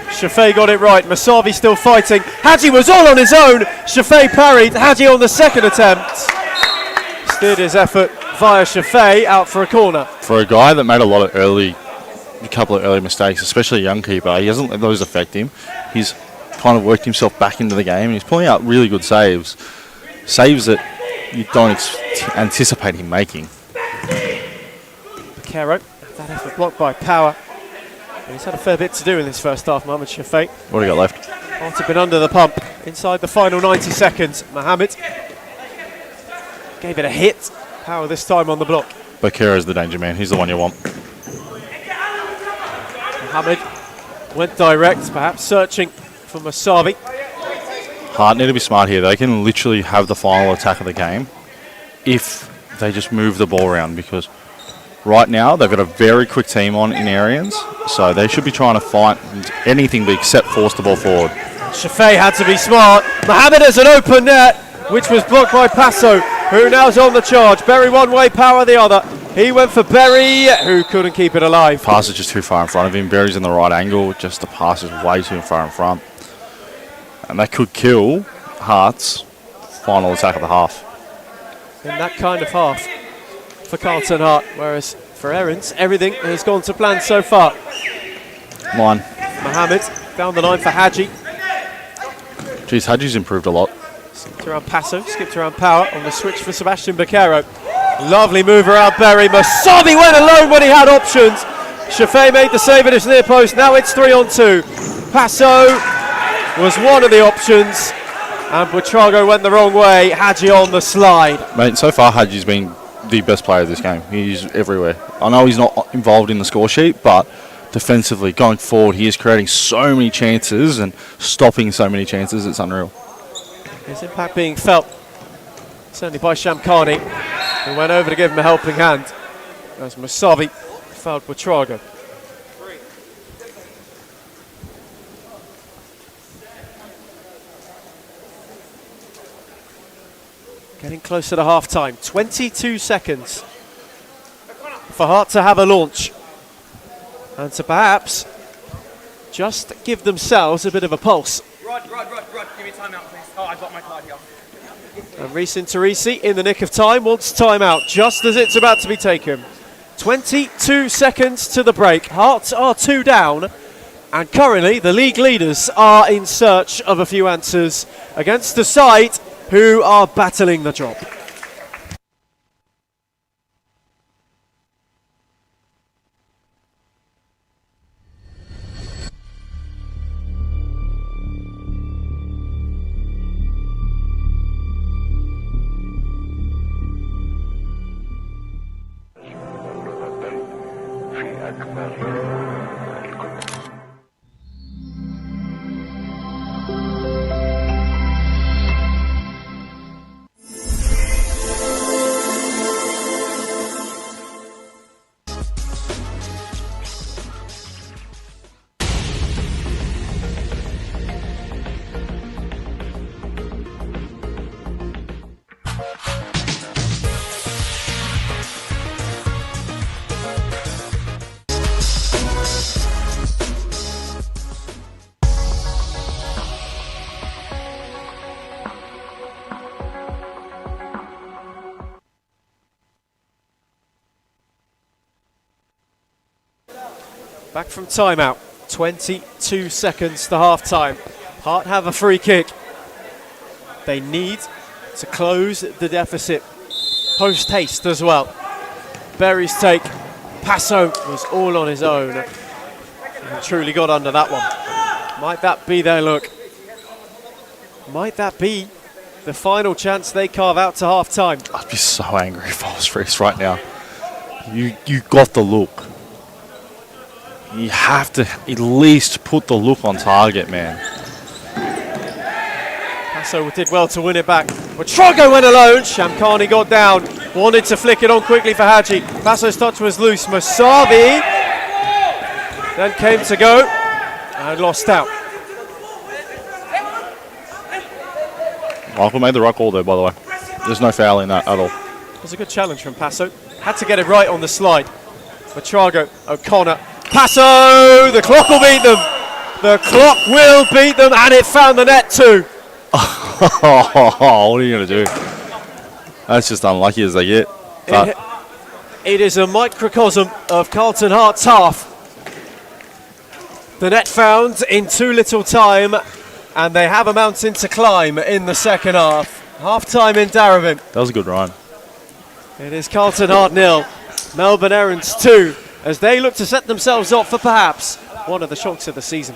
Shafei got it right. Masavi still fighting. Hadji was all on his own. Shafei parried. Hadji on the second attempt. Steered his effort via Shafei out for a corner. For a guy that made a couple of early mistakes, especially a young keeper, he hasn't let those affect him. He's kind of worked himself back into the game, and he's pulling out really good saves. Saves that you don't anticipate him making. Bakero, that effort blocked by Power. He's had a fair bit to do in this first half, Mohamed Shafei. What do you got left? Might have been under the pump inside the final 90 seconds. Mohammed gave it a hit. Power this time on the block. Bakero's the danger man. He's the one you want. Mohammed went direct, perhaps searching for Masavi. Hart need to be smart here. They can literally have the final attack of the game if they just move the ball around, because right now they've got a very quick team on in Arians, so they should be trying to find anything except force the ball forward. Shafei had to be smart. Mohammed has an open net, which was blocked by Passo, who now's on the charge. Berry one way, Power the other. He went for Berry, who couldn't keep it alive. Pass is just too far in front of him. Berry's in the right angle, just the pass is way too far in front. And that could kill Hart's final attack of the half. In that kind of half for Carlton Hart, whereas for Errands, everything has gone to plan so far. Line. Mohammed down the line for Hadji. Geez, Hadji's improved a lot. Skipped around Passo, skipped around Power on the switch for Sebastian Bakero. Lovely move around Berry. Masabi went alone when he had options. Shafei made the save at his near post. Now it's 3-on-2. Passo was one of the options, and Buitrago went the wrong way. Hadji on the slide. Mate, so far Hadji's been the best player of this game. He's everywhere. I know he's not involved in the score sheet, but defensively, going forward, he is creating so many chances and stopping so many chances. It's unreal. His impact being felt, certainly by Shamkhani, who went over to give him a helping hand, as Masavi fouled Buitrago. Getting closer to half-time. 22 seconds for Hart to have a launch and to perhaps just give themselves a bit of a pulse. Rod, give me time out, please. Oh, I got my card here. And Reece Teresi, in the nick of time, wants timeout just as it's about to be taken. 22 seconds to the break. Hearts are 2 down, and currently the league leaders are in search of a few answers against the side who are battling the drop. Back from timeout, 22 seconds to half-time. Hart have a free kick. They need to close the deficit post-haste as well. Berry's take. Passo was all on his own. And truly got under that one. Might that be their look? Might that be the final chance they carve out to half time? I'd be so angry if I was Reese right now. You got the look. You have to at least put the look on target, man. Passo did well to win it back, but Trogo went alone. Shamkhani got down, wanted to flick it on quickly for Hadji. Passo's touch was loose. Musavi then came to go and lost out. Michael made the right call there, by the way. There's no foul in that at all. It was a good challenge from Passo. Had to get it right on the slide. Matrago, O'Connor, Passo! The clock will beat them. The clock will beat them, and it found the net too. What are you going to do? That's just unlucky as they get. It is a microcosm of Carlton Hearts half. The net found in too little time, and they have a mountain to climb in the second half. Half time in Darabin. That was a good run. It is Carlton Hart 0, Melbourne Errands 2, as they look to set themselves up for perhaps one of the shocks of the season.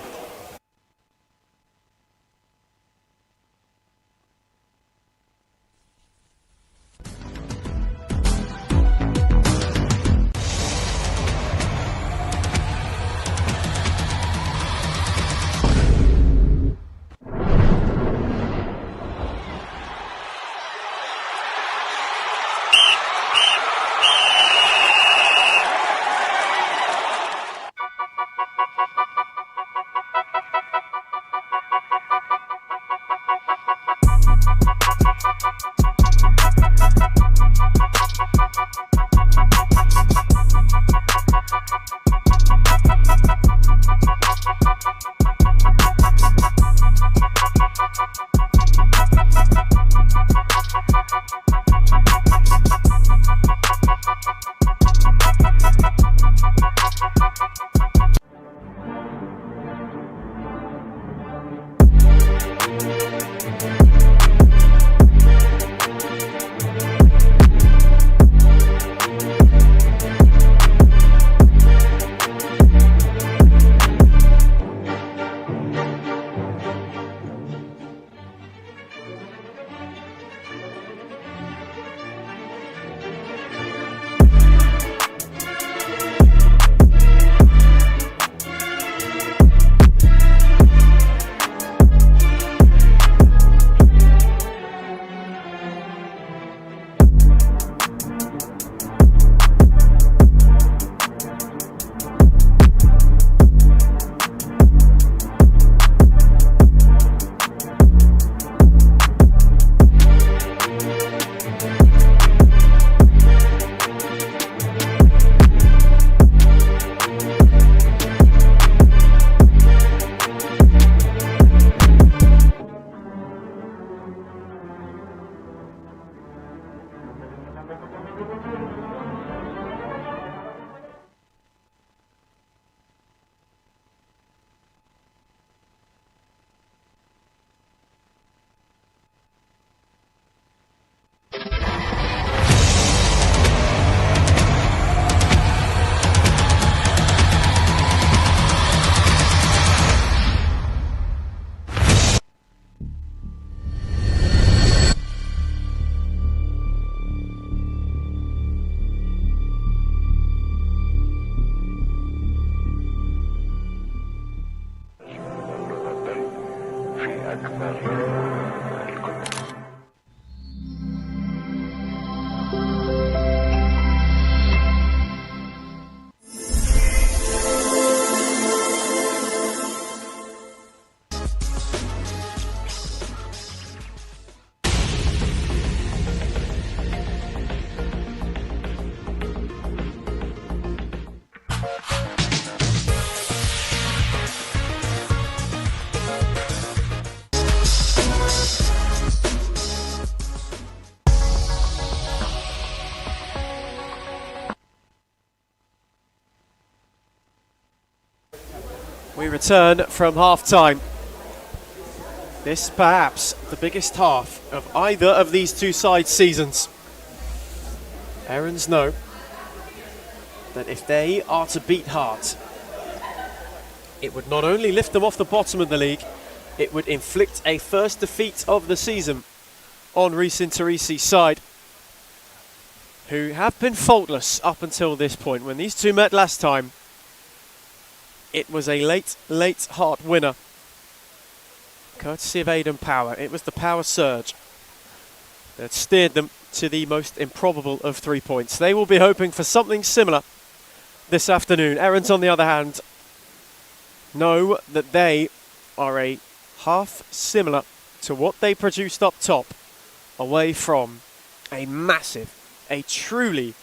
We return from half-time. This perhaps the biggest half of either of these two sides' seasons. Aaron's no. that if they are to beat Hearts, it would not only lift them off the bottom of the league, it would inflict a first defeat of the season on Reece Interisi's side, who have been faultless up until this point. When these two met last time, it was a late Hart winner, courtesy of Aidan Power. It was the power surge that steered them to the most improbable of 3 points. They will be hoping for something similar this afternoon. Errands, on the other hand, know that they are a half similar to what they produced up top, away from a massive, a truly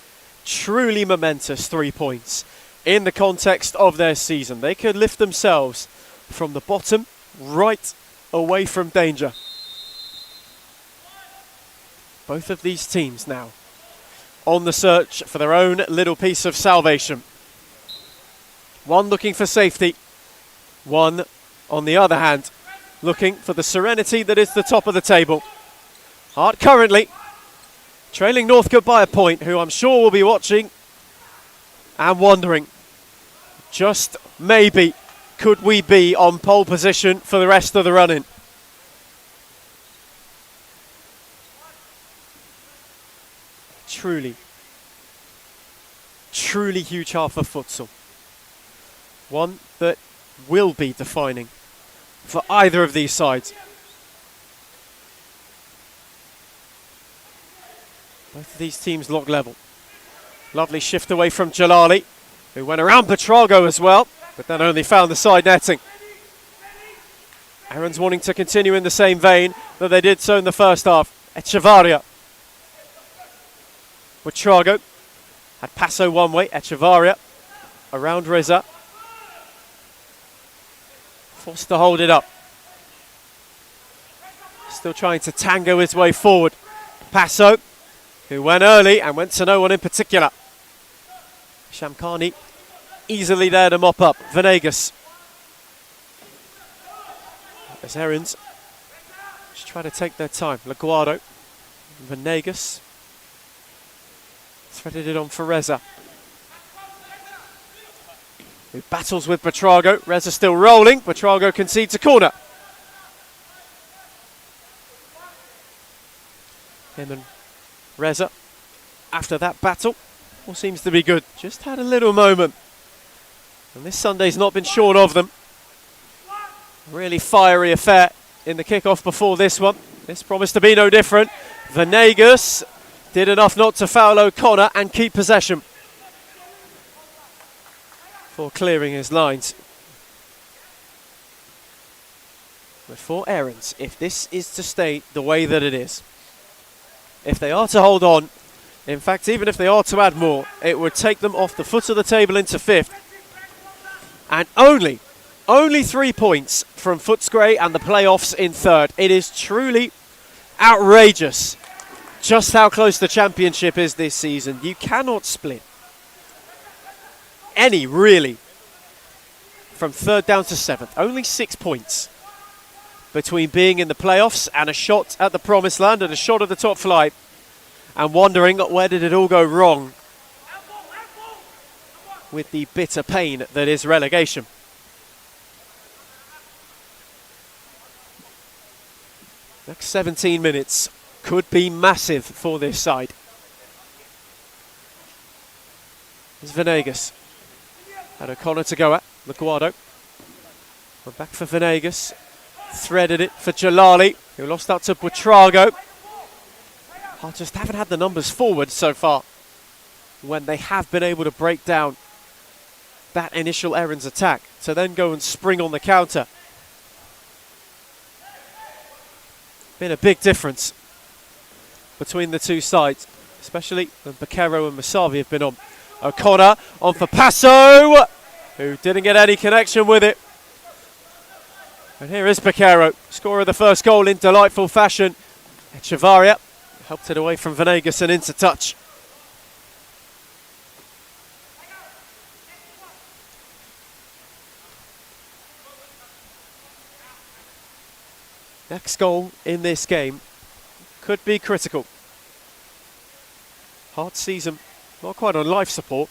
momentous 3 points in the context of their season. They could lift themselves from the bottom right away from danger. Both of these teams now on the search for their own little piece of salvation. One looking for safety, one, on the other hand, looking for the serenity that is the top of the table. Hart currently trailing Northcote by a point, who I'm sure will be watching and wondering, just maybe, could we be on pole position for the rest of the run-in? Truly huge half of futsal. One that will be defining for either of these sides. Both of these teams lock level. Lovely shift away from Jalali, who went around Petrago as well, but then only found the side netting. Aaron's wanting to continue in the same vein that they did so in the first half. Echevarria. Petrago had Passo one way, Echevarria around Reza. Forced to hold it up. Still trying to tango his way forward. Passo, who went early and went to no one in particular. Shamkhani easily there to mop up. Venegas. As Herons just try to take their time. Laguardo. Venegas. Threaded it on for Reza, who battles with Petrago. Reza still rolling. Petrago concedes a corner. Him and Reza, after that battle, all seems to be good. Just had a little moment, and this Sunday's not been short of them. Really fiery affair in the kickoff before this one. This promised to be no different. Venegas did enough not to foul O'Connor and keep possession for clearing his lines. But for Errands, if this is to stay the way that it is, if they are to hold on, in fact, even if they are to add more, it would take them off the foot of the table into fifth. And only 3 points from Footscray and the playoffs in third. It is truly outrageous just how close the championship is this season. You cannot split any, really, from third down to seventh. Only 6 points between being in the playoffs and a shot at the promised land and a shot at the top flight, and wondering where did it all go wrong with the bitter pain that is relegation. Next 17 minutes could be massive for this side. There's Venegas. Had O'Connor to go at. Laguardo. Went back for Venegas. Threaded it for Jalali, who lost out to Buitrago. Just haven't had the numbers forward so far when they have been able to break down that initial Errands attack to then go and spring on the counter. Been a big difference between the two sides, especially when Bakero and Masavi have been on. O'Connor on for Passo, who didn't get any connection with it. And here is Bakero, scorer of the first goal in delightful fashion. Echevarria helped it away from Venegas and into touch. Next goal in this game could be critical. Hard season, not quite on life support.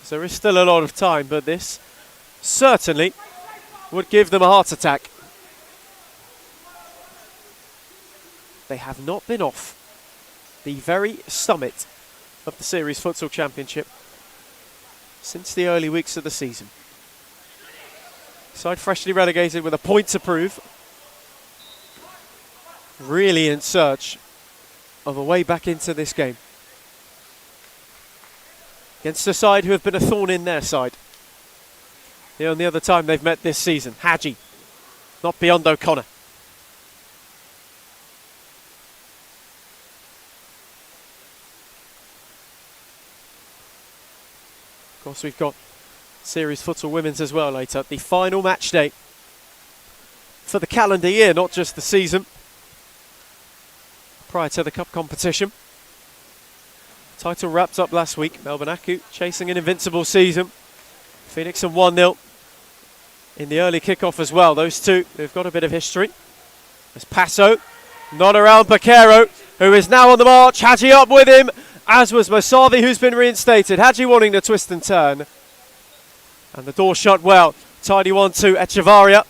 So there is still a lot of time, but this certainly would give them a heart attack. They have not been off the very summit of the Series Futsal Championship since the early weeks of the season. Side freshly relegated with a point to prove. Really in search of a way back into this game. Against a side who have been a thorn in their side. The only other time they've met this season. Hadji, not beyond O'Connor. Of course, we've got Series Futsal Women's as well later. The final match day for the calendar year, not just the season. Prior to the cup competition. Title wrapped up last week. Melbourne Aku chasing an invincible season. Phoenix and 1-0 in the early kickoff as well. Those two, they've got a bit of history. There's Passo, not around Bakero, who is now on the march. Hadji up with him, as was Mosavi, who's been reinstated. Hadji wanting to twist and turn. And the door shut well. Tidy 1-2, Echevarria.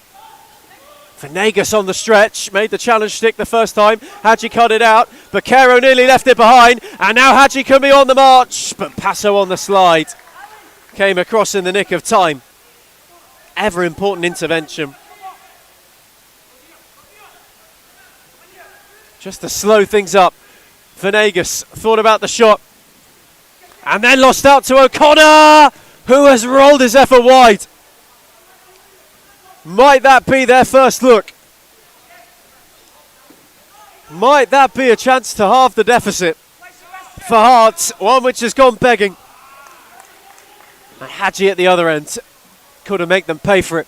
Venegas on the stretch, made the challenge stick the first time. Hadji cut it out. Bakero nearly left it behind. And now Hadji can be on the march. But Passo on the slide. Came across in the nick of time. Ever important intervention. Just to slow things up. Venegas thought about the shot. And then lost out to O'Connor, who has rolled his effort wide. Might that be their first look? Might that be a chance to halve the deficit for Hearts, one which has gone begging? And Hadji at the other end could have made them pay for it.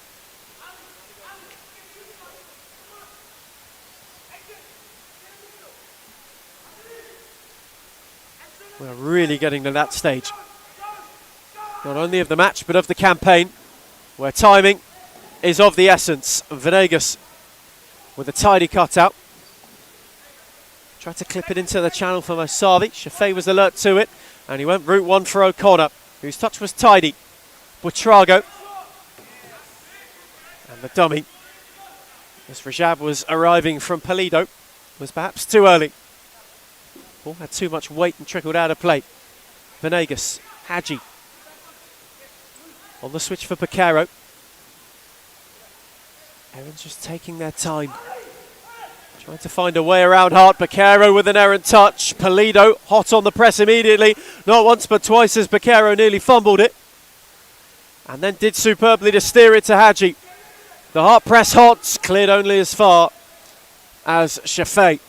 We're really getting to that stage. Not only of the match, but of the campaign, where timing is of the essence. Venegas with a tidy cutout. Tried to clip it into the channel for Mosavi. Shafei was alert to it, and he went route one for O'Connor, whose touch was tidy. Buitrago. And the dummy, as Rajab was arriving from Pulido, was perhaps too early. Ball had too much weight and trickled out of play. Venegas, Hadji. On the switch for Bakero. Everyone's just taking their time. Trying to find a way around Hart. Bakero with an errant touch. Pulido hot on the press immediately. Not once but twice as Bakero nearly fumbled it. And then did superbly to steer it to Hadji. The Hart press hot, cleared only as far as Shafei.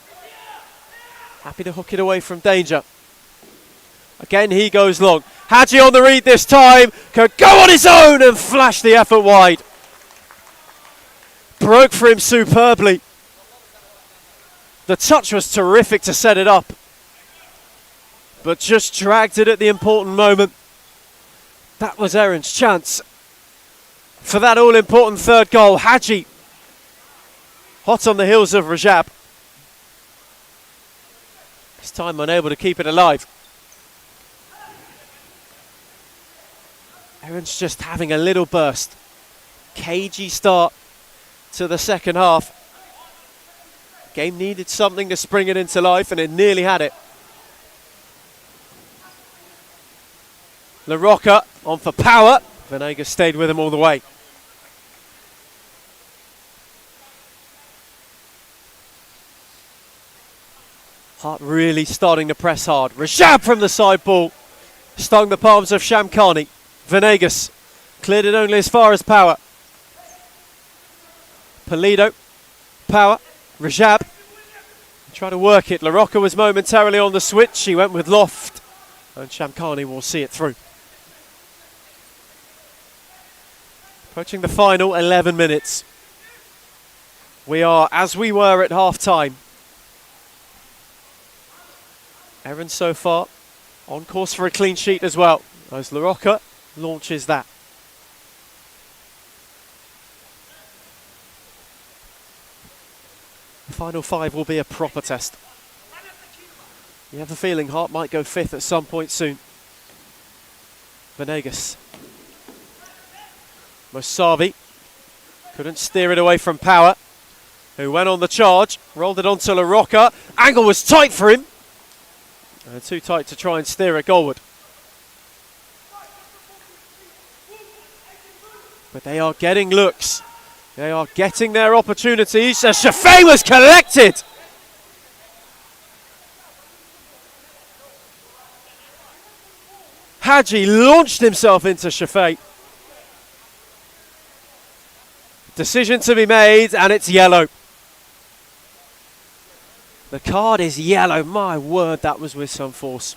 Happy to hook it away from danger. Again he goes long. Hadji on the read this time. Could go on his own and flash the effort wide. Broke for him superbly. The touch was terrific to set it up, but just dragged it at the important moment. That was Erin's chance for that all-important third goal. Hadji, hot on the heels of Rajab. This time unable to keep it alive. Erin's just having a little burst. Cagey start to the second half. Game needed something to spring it into life, and it nearly had it. La Rocca on for power. Venegas stayed with him all the way. Hart really starting to press hard. Rajab from the side ball. Stung the palms of Shamkhani. Venegas cleared it only as far as Power. Pulido, Power, Rajab. Try to work it. La Rocca was momentarily on the switch. He went with Loft. And Shamkhani will see it through. Approaching the final 11 minutes. We are as we were at half time. Erin so far on course for a clean sheet as well, as La Rocca launches that. The final five will be a proper test. You have a feeling Hart might go fifth at some point soon. Venegas. Mosavi couldn't steer it away from Power, who went on the charge, rolled it onto LaRocca. Angle was tight for him, and too tight to try and steer it goalward. But they are getting looks. They are getting their opportunities as Shafay was collected. Hadji launched himself into Shafay. Decision to be made, and it's yellow. The card is yellow. My word, that was with some force.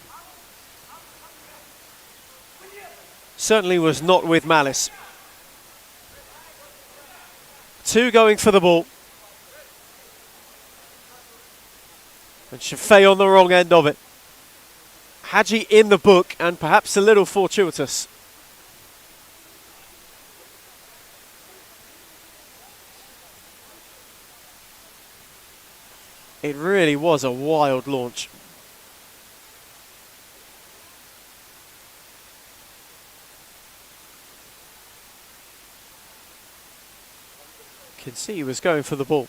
Certainly was not with malice. 2 going for the ball. And Shafay on the wrong end of it. Hadji in the book, and perhaps a little fortuitous. It really was a wild launch. You can see he was going for the ball,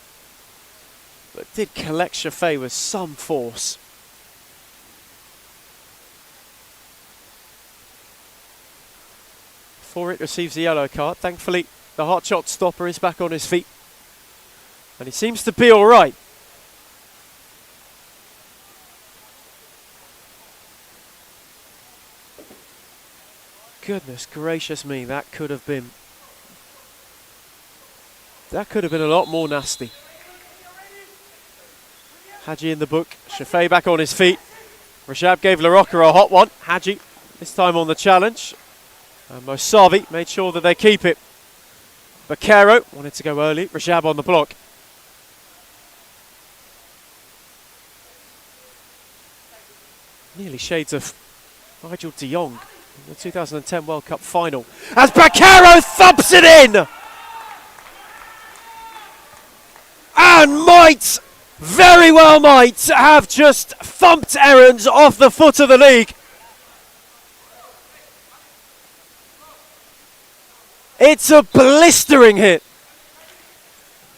but did collect Shafay with some force. Before it receives a yellow card, thankfully the hot shot stopper is back on his feet, and he seems to be all right. Goodness gracious me, that could have been a lot more nasty. Hadji in the book, Shafay back on his feet. Rajab gave LaRocca a hot one. Hadji this time on the challenge. And Mosavi made sure that they keep it. Bakero wanted to go early. Rajab on the block. Nearly shades of Nigel de Jong in the 2010 World Cup final. As Bakero thumps it in! And might, very well might, have just thumped errands off the foot of the league. It's a blistering hit.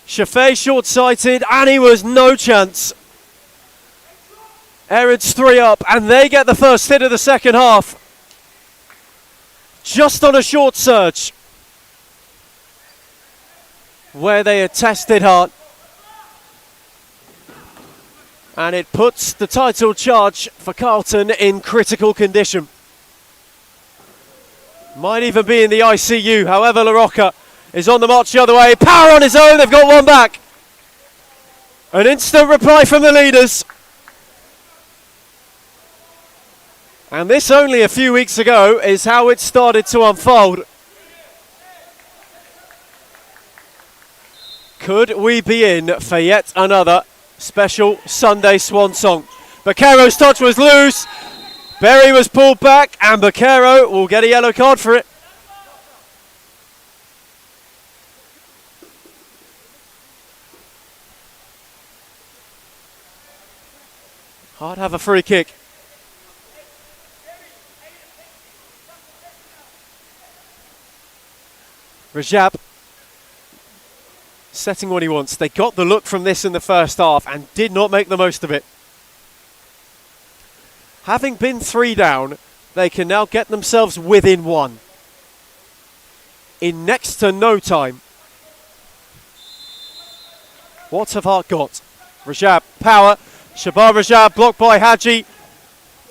Shafay short-sighted, and he was no chance. Errands 3 up, and they get the first hit of the second half. Just on a short surge, where they had tested hard. And it puts the title charge for Carlton in critical condition. Might even be in the ICU. However, LaRocca is on the march the other way. Power on his own. They've got one back. An instant reply from the leaders. And this only a few weeks ago is how it started to unfold. Could we be in for yet another special Sunday swan song? Bakero's touch was loose. Berry was pulled back, and Bakero will get a yellow card for it. Hard have a free kick. Rajab setting what he wants. They got the look from this in the first half and did not make the most of it. Having been 3 down, they can now get themselves within 1 in next to no time. What have Hart got? Rajab, power. Shabar Rajab blocked by Hadji.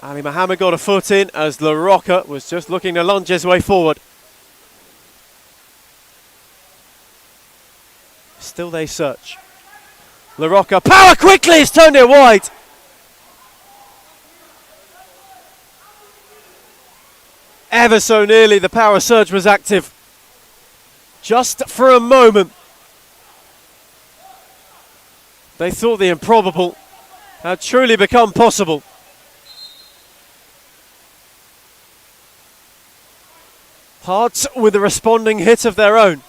Ali Mohammed got a foot in as LaRocca was just looking to lunge his way forward. Still they search. LaRocca, power quickly, he's turned it wide. Ever so nearly the power surge was active. Just for a moment. They thought the improbable had truly become possible. Hearts with a responding hit of their own.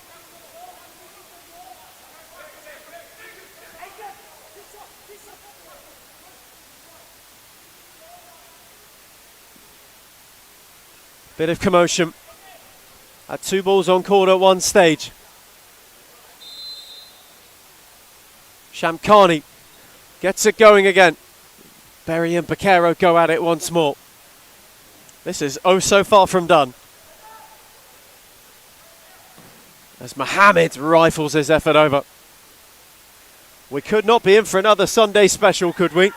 Bit of commotion. At 2 balls on court at one stage. Shamkhani gets it going again. Berry and Bakero go at it once more. This is oh so far from done. As Mohammed rifles his effort over. We could not be in for another Sunday special, could we?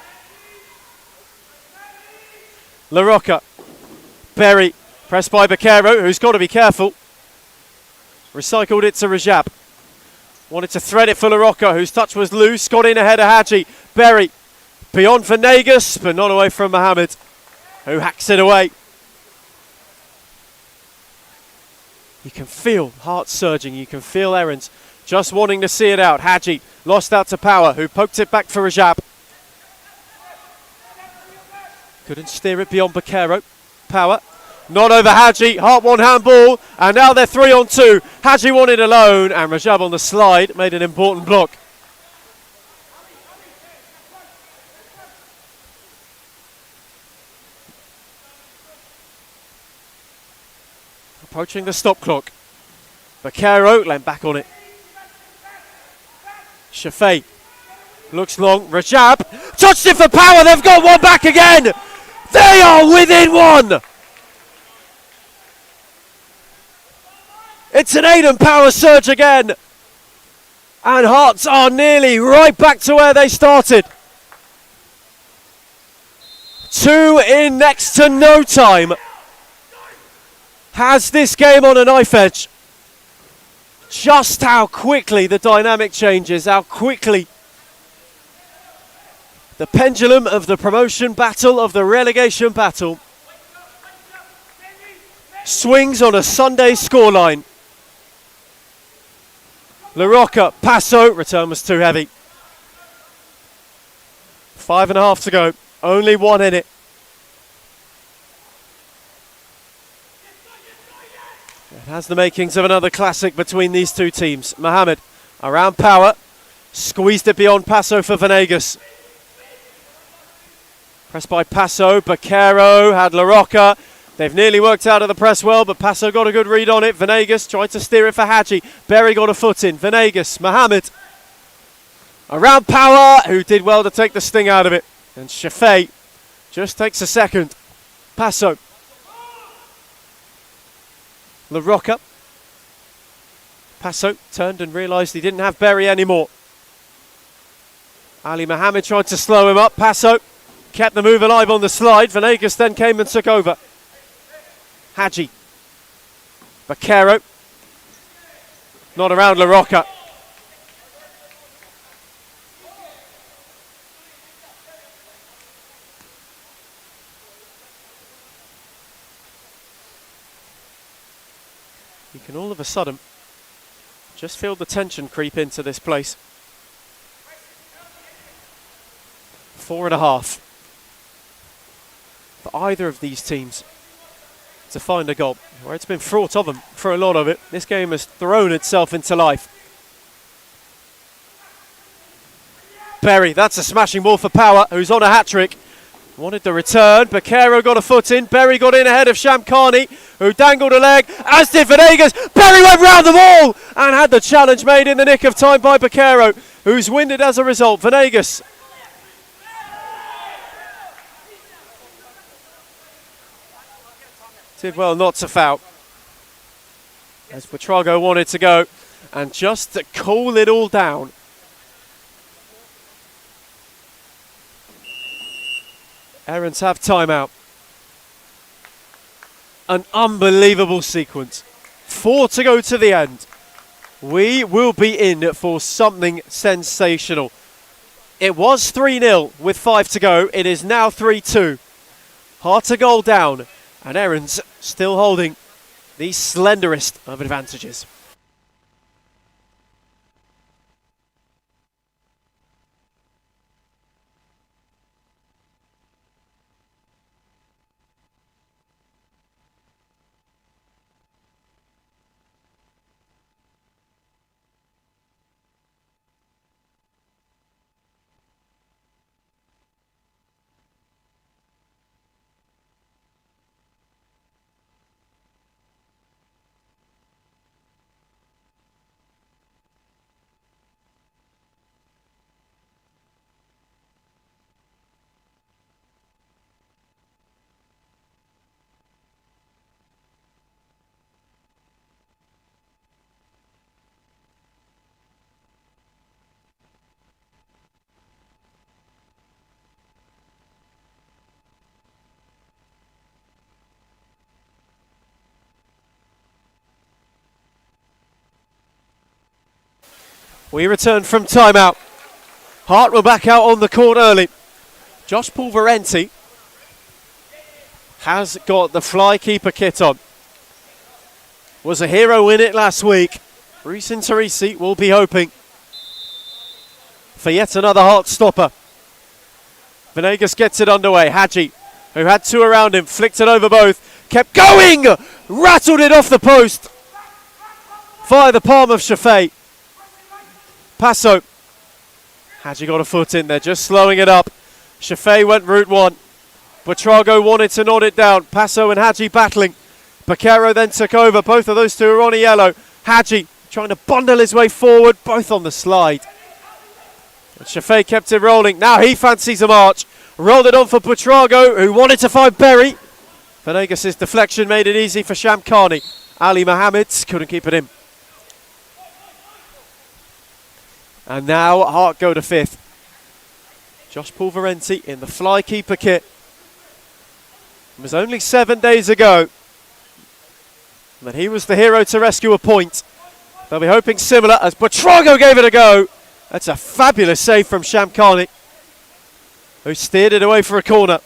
LaRocca. Berry. Pressed by Bakero, who's got to be careful. Recycled it to Rajab. Wanted to thread it for LaRocca, whose touch was loose. Got in ahead of Hadji. Berry. Beyond for Negus, but not away from Mohammed, who hacks it away. You can feel heart surging. You can feel Aaron's just wanting to see it out. Hadji lost out to Power, who poked it back for Rajab. Couldn't steer it beyond Bakero. Power. Not over Hadji. Hart one handball. And now they're 3 on 2. Hadji wanted alone. And Rajab on the slide made an important block. Approaching the stop clock. Bakero lent back on it. Shafei looks long. Rajab touched it for Power. They've got one back again. They are within one. It's an Aiden Power surge again. And Hearts are nearly right back to where they started. 2 in next to no time. Has this game on a knife edge. Just how quickly the dynamic changes, how quickly the pendulum of the promotion battle, of the relegation battle, swings on a Sunday scoreline. LaRocca, Passo, return was too heavy. 5.5 to go, only 1 in it. It has the makings of another classic between these two teams. Mohammed around Power, squeezed it beyond Passo for Venegas. Pressed by Passo, Bakero had LaRocca. They've nearly worked out of the press well, but Passo got a good read on it. Venegas tried to steer it for Hadji. Berry got a foot in. Venegas, Mohammed around Power, who did well to take the sting out of it. And Shafei just takes a second. Passo. LaRocca. Passo turned and realised he didn't have Berry anymore. Ali Mohammed tried to slow him up. Passo kept the move alive on the slide. Venegas then came and took over. Hadji. Bakero. Not around LaRocca. You can all of a sudden just feel the tension creep into this place. 4.5 for either of these teams to find a goal, where it's been fraught of them for a lot of it. This game has thrown itself into life. Berry, that's a smashing ball for Power, who's on a hat-trick. Wanted the return, Bakero got a foot in, Berry got in ahead of Shamkhani, who dangled a leg, as did Venegas. Berry went round the wall and had the challenge made in the nick of time by Bakero, who's winded as a result. Venegas. Did well not to foul, as Petrago wanted to go, and just to cool it all down. Errands have timeout. An unbelievable sequence. 4 to go to the end. We will be in for something sensational. It was 3-0 with 5 to go. It is now 3-2. Heart a goal down. And Errands still holding the slenderest of advantages. We return from timeout. Hart will back out on the court early. Josh Pulverenti has got the fly keeper kit on. Was a hero in it last week. Reece Teresi will be hoping for yet another Hart stopper. Venegas gets it underway. Hadji, who had two around him, flicked it over both. Kept going! Rattled it off the post. Via the palm of Shafei. Passo. Hadji got a foot in there, just slowing it up. Shafei went route one. Buitrago wanted to nod it down. Passo and Hadji battling. Baquero then took over. Both of those two are on a yellow. Hadji trying to bundle his way forward, both on the slide. And Shafei kept it rolling. Now he fancies a march. Rolled it on for Buitrago, who wanted to find Berry. Venegas' deflection made it easy for Shamkhani. Ali Mohammed couldn't keep it in. And now Hart go to fifth. Josh Pulverenti in the fly keeper kit. It was only 7 days ago that he was the hero to rescue a point. They'll be hoping similar as Buitrago gave it a go. That's a fabulous save from Shamkhani, who steered it away for a corner.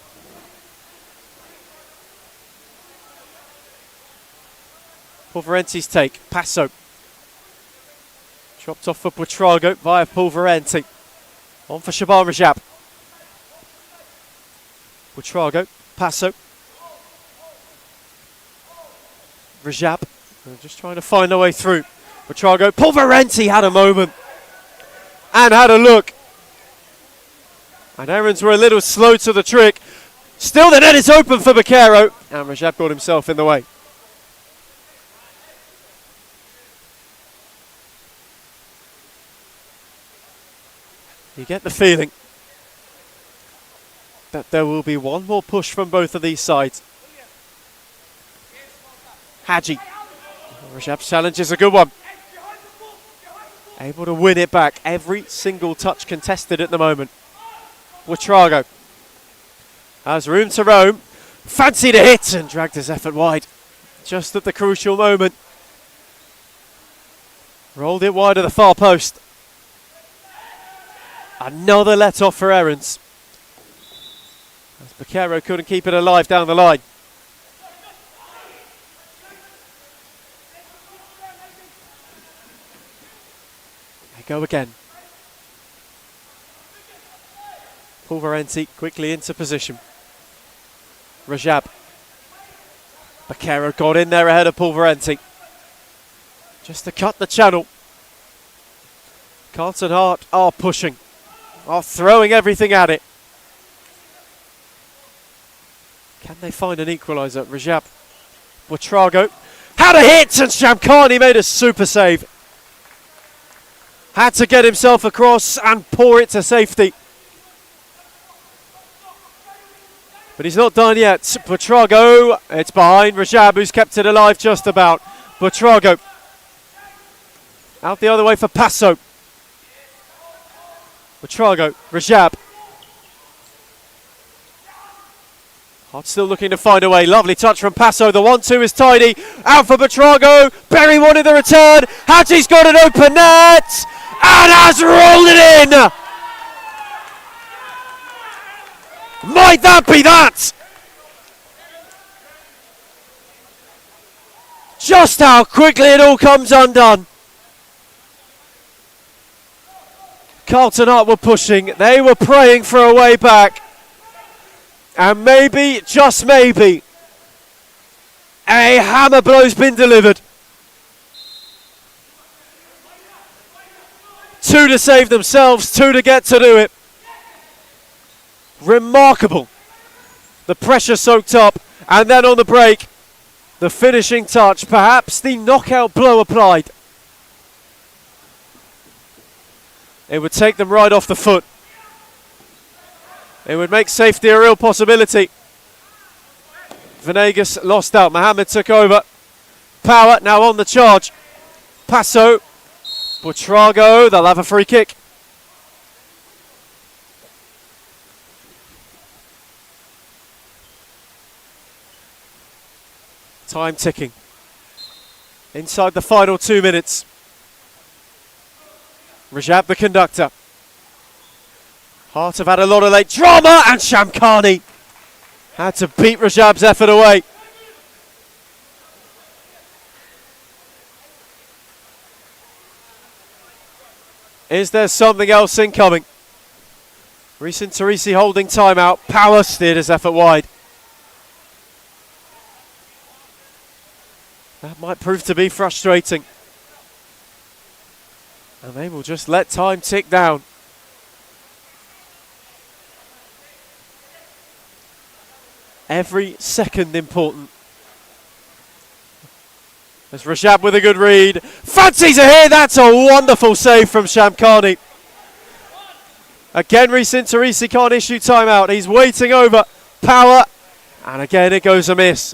Pulverenti's take. Passo. Dropped off for Buitrago via Pulverenti. On for Shaban Rajab. Buitrago. Passo. Rajab. Just trying to find their way through. Buitrago. Pulverenti had a moment. And had a look. And errands were a little slow to the trick. Still the net is open for Baquero. And Rajab got himself in the way. You get the feeling that there will be one more push from both of these sides. Hadji. Rajab's challenge is a good one. Able to win it back. Every single touch contested at the moment. Buitrago has room to roam. Fancied a hit and dragged his effort wide. Just at the crucial moment. Rolled it wide of the far post. Another let off for errands. As Baquero couldn't keep it alive down the line. They go again. Pulverenti quickly into position. Rajab. Baquero got in there ahead of Pulverenti. Just to cut the channel. Carlton Hart are pushing. Are throwing everything at it. Can they find an equaliser? Rajab. Buitrago had a hit and Shamkhani made a super save. Had to get himself across and pour it to safety. But he's not done yet. Buitrago, it's behind Rajab, who's kept it alive just about. Buitrago out the other way for Passo. Buitrago, Rajab. Hart still looking to find a way. Lovely touch from Passo. The 1-2 is tidy. Out for Buitrago. Berry wanted the return. Hadji's got an open net. And has rolled it in. Might that be that? Just how quickly it all comes undone. Carlton Hart were pushing. They were praying for a way back. And maybe, just maybe, a hammer blow's been delivered. 2 to save themselves, 2 to get to do it. Remarkable. The pressure soaked up, and then on the break, the finishing touch, perhaps the knockout blow applied. It would take them right off the foot. It would make safety a real possibility. Venegas lost out. Mohammed took over. Power now on the charge. Passo. Buitrago. They'll have a free kick. Time ticking. Inside the final 2 minutes. Rajab the conductor. Hart have had a lot of late drama, and Shamkhani had to beat Rajab's effort away. Is there something else incoming? Recent Teresi holding timeout. Power steered his effort wide. That might prove to be frustrating. And they will just let time tick down. Every second important. There's Rajab with a good read. Fancies are here. That's a wonderful save from Shamkhani. Again, Recent Teresi can't issue timeout. He's waiting over Power. And again, it goes amiss.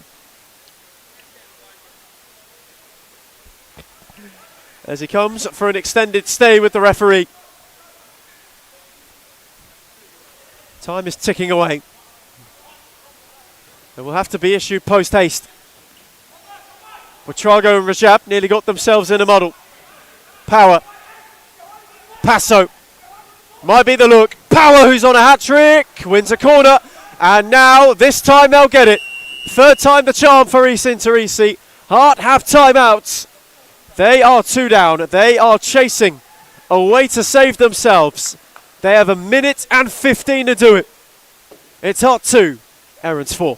As he comes for an extended stay with the referee. Time is ticking away. It will have to be issued post-haste. Buitrago and Rajab nearly got themselves in a muddle. Power. Passo. Might be the look. Power, who's on a hat-trick, wins a corner. And now, this time they'll get it. Third time the charm for Recent Teresi. Hart have timeouts. They are 2 down. They are chasing a way to save themselves. They have 1 minute and 15 to do it. It's Hart 2, Errands 4.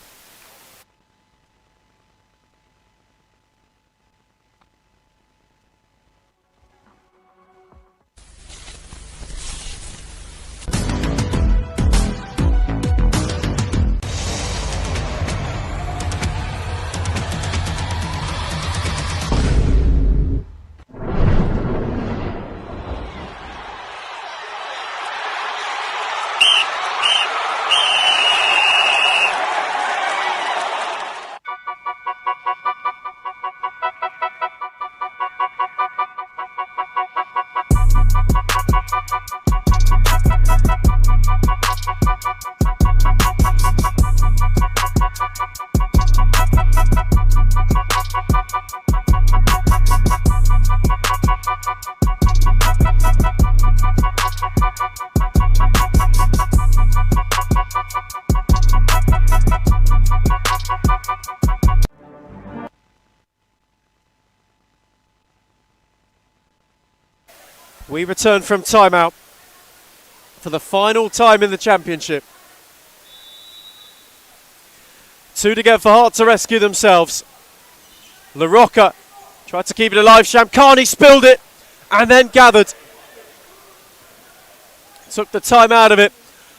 We return from timeout for the final time in the championship. 2 to get for Hart to rescue themselves. LaRocca tried to keep it alive. Shamkhani spilled it and then gathered. Took the time out of it.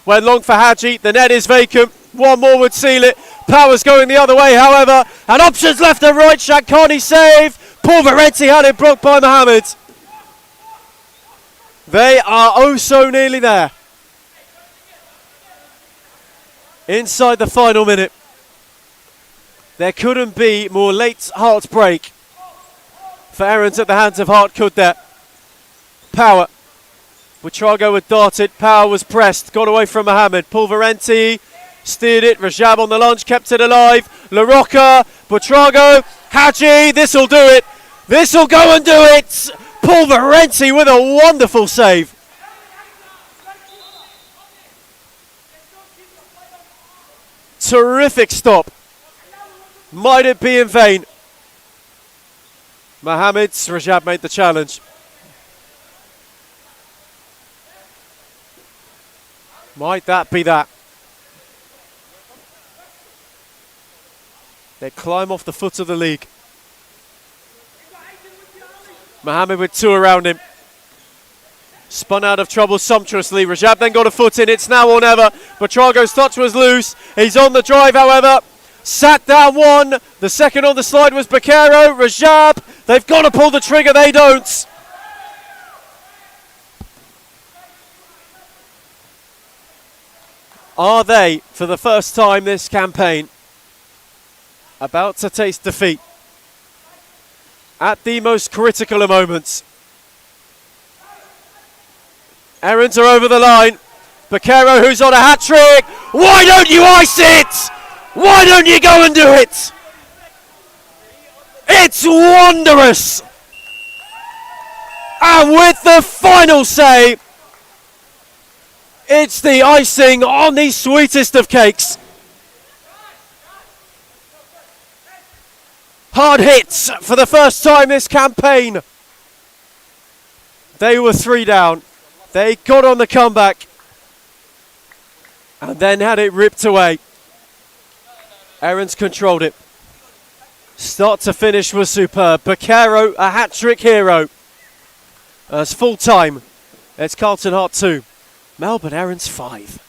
Went long for Hadji. The net is vacant. One more would seal it. Power's going the other way, however. And options left and right. Shamkhani save. Paul Varenti had it blocked by Mohammed. They are oh so nearly there. Inside the final minute. There couldn't be more late Hart break for errands at the hands of Hart, could there? Power. Buitrago had darted. Power was pressed. Got away from Mohammed. Paul Varenti steered it. Rajab on the lunge. Kept it alive. LaRocca. Buitrago. Hadji. This'll do it. This'll go and do it. Paul Varenti with a wonderful save. Terrific stop. Might it be in vain? Mohammed's Rajab made the challenge. Might that be that? They climb off the foot of the league. Mohammed with 2 around him. Spun out of trouble sumptuously. Rajab then got a foot in. It's now or never. Buitrago's touch was loose. He's on the drive, however. Sat down 1. The second on the slide was Bakero. Rajab. They've got to pull the trigger. They don't. Are they, for the first time this campaign, about to taste defeat? At the most critical of moments. Errands are over the line. Bakero, who's on a hat-trick. Why don't you ice it? Why don't you go and do it? It's wondrous. And with the final say, it's the icing on the sweetest of cakes. Hard hits for the first time this campaign. They were 3 down. They got on the comeback and then had it ripped away. Erin's controlled it. Start to finish was superb. Baquero, a hat-trick hero. As full time, it's Carlton Heart 2, Melbourne Erin's 5.